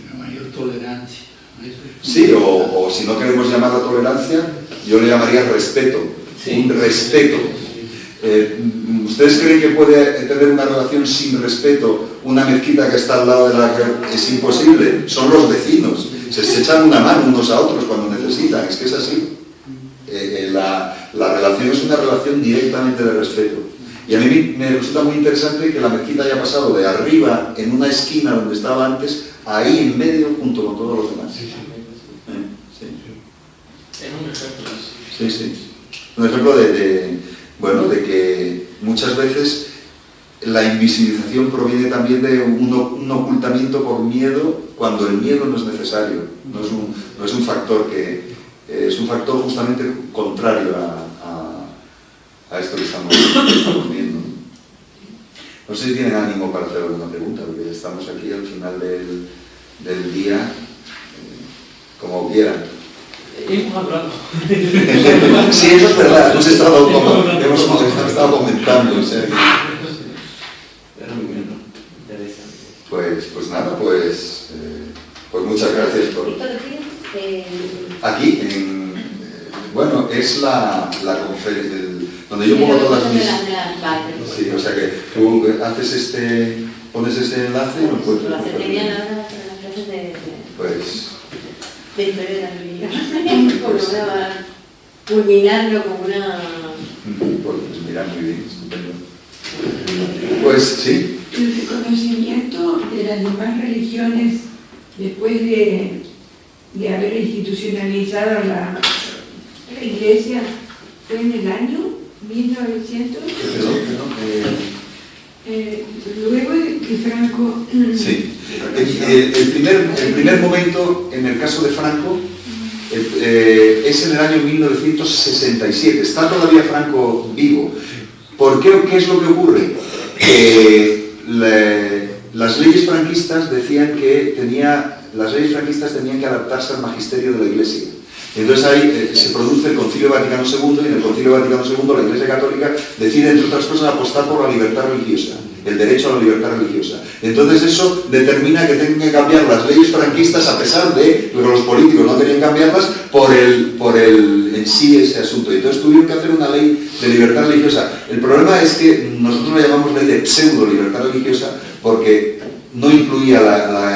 Una mayor tolerancia. Sí, o si no queremos llamar la tolerancia, yo le llamaría respeto. Sí. Un respeto. ¿Ustedes creen que puede tener una relación sin respeto una mezquita que está al lado de la que es imposible? Son los vecinos. Se echan una mano unos a otros cuando necesitan. Es que es así. La relación es una relación directamente de respeto. Y a mí me resulta muy interesante que la mezquita haya pasado de arriba, en una esquina donde estaba antes, ahí en medio, junto con todos los demás. Sí. Es un ejemplo. Sí. Un ejemplo de que muchas veces la invisibilización proviene también de un ocultamiento por miedo, cuando el miedo no es necesario. No es un factor es un factor justamente contrario a esto que estamos viendo. No sé si tienen ánimo para hacer alguna pregunta, porque estamos aquí al final del día, como quieran. Hemos hablado. Sí, eso es verdad, hemos estado comentando, o sea que... Pero muy bien, ¿no? Interesante. Pues nada, pues muchas gracias por... ¿Esto lo tienes? Aquí, bueno, es la conferencia, donde yo pongo todas mis... Sí, o sea que tú haces pones este enlace y lo encuentras. Lo aceptarían ahora las clases de... Pues... de historia de la religión. Como para culminarlo como una... Pues mira, muy bien, estupendo. Pues sí. El reconocimiento de las demás religiones después de haber institucionalizado la Iglesia fue en el año 1900. Luego de que Franco... Sí. El primer momento, en el caso de Franco, es en el año 1967. Está todavía Franco vivo. ¿Por qué? ¿Qué es lo que ocurre? Las leyes franquistas decían que las leyes franquistas tenían que adaptarse al magisterio de la Iglesia. Entonces ahí se produce el Concilio Vaticano II, y en el Concilio Vaticano II la Iglesia Católica decide, entre otras cosas, apostar por la libertad religiosa, el derecho a la libertad religiosa. Entonces eso determina que tengan que cambiar las leyes franquistas, a pesar de que los políticos no querían cambiarlas, por en sí ese asunto. Entonces tuvieron que hacer una ley de libertad religiosa. El problema es que nosotros la llamamos ley de pseudo libertad religiosa porque no incluía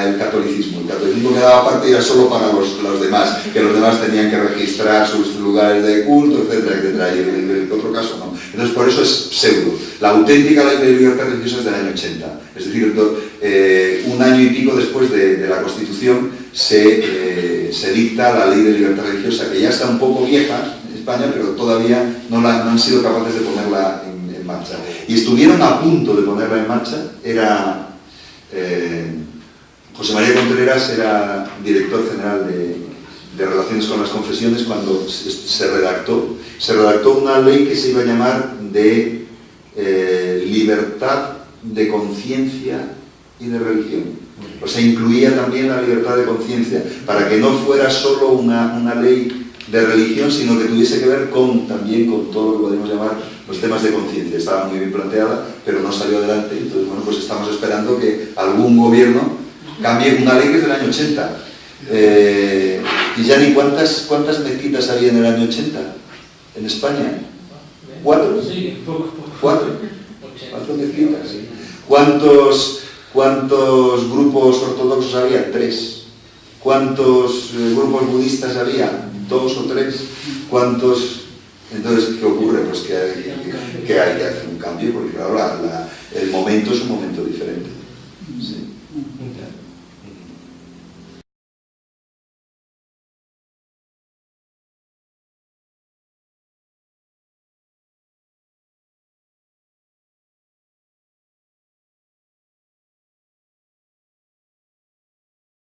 el catolicismo. El catolicismo quedaba parte ya solo para los demás, que los demás tenían que registrar sus lugares de culto, etcétera, etcétera, y en el otro caso no. Entonces por eso es pseudo. La auténtica ley de libertad religiosa es del año 80, es decir, un año y pico después de la Constitución se dicta la ley de libertad religiosa, que ya está un poco vieja en España, pero todavía no han sido capaces de ponerla en marcha. Y estuvieron a punto de ponerla en marcha. José María Contreras era director general de Relaciones con las Confesiones cuando se redactó una ley que se iba a llamar de libertad de conciencia y de religión. O sea, incluía también la libertad de conciencia, para que no fuera solo una ley de religión, sino que tuviese que ver también con todo lo que podemos llamar los temas de conciencia. Estaba muy bien planteada, pero no salió adelante. Entonces, bueno, pues estamos esperando que algún gobierno cambie una ley que es del año 80. Y ya ni cuántas mezquitas había en el año 80 en España. 4. Sí, poco. 4 mezquitas. ¿Cuántos grupos ortodoxos había? 3. ¿Cuántos grupos budistas había? 2 o 3. Entonces, ¿qué ocurre? Pues que hay que hacer un cambio, porque claro, el momento es un momento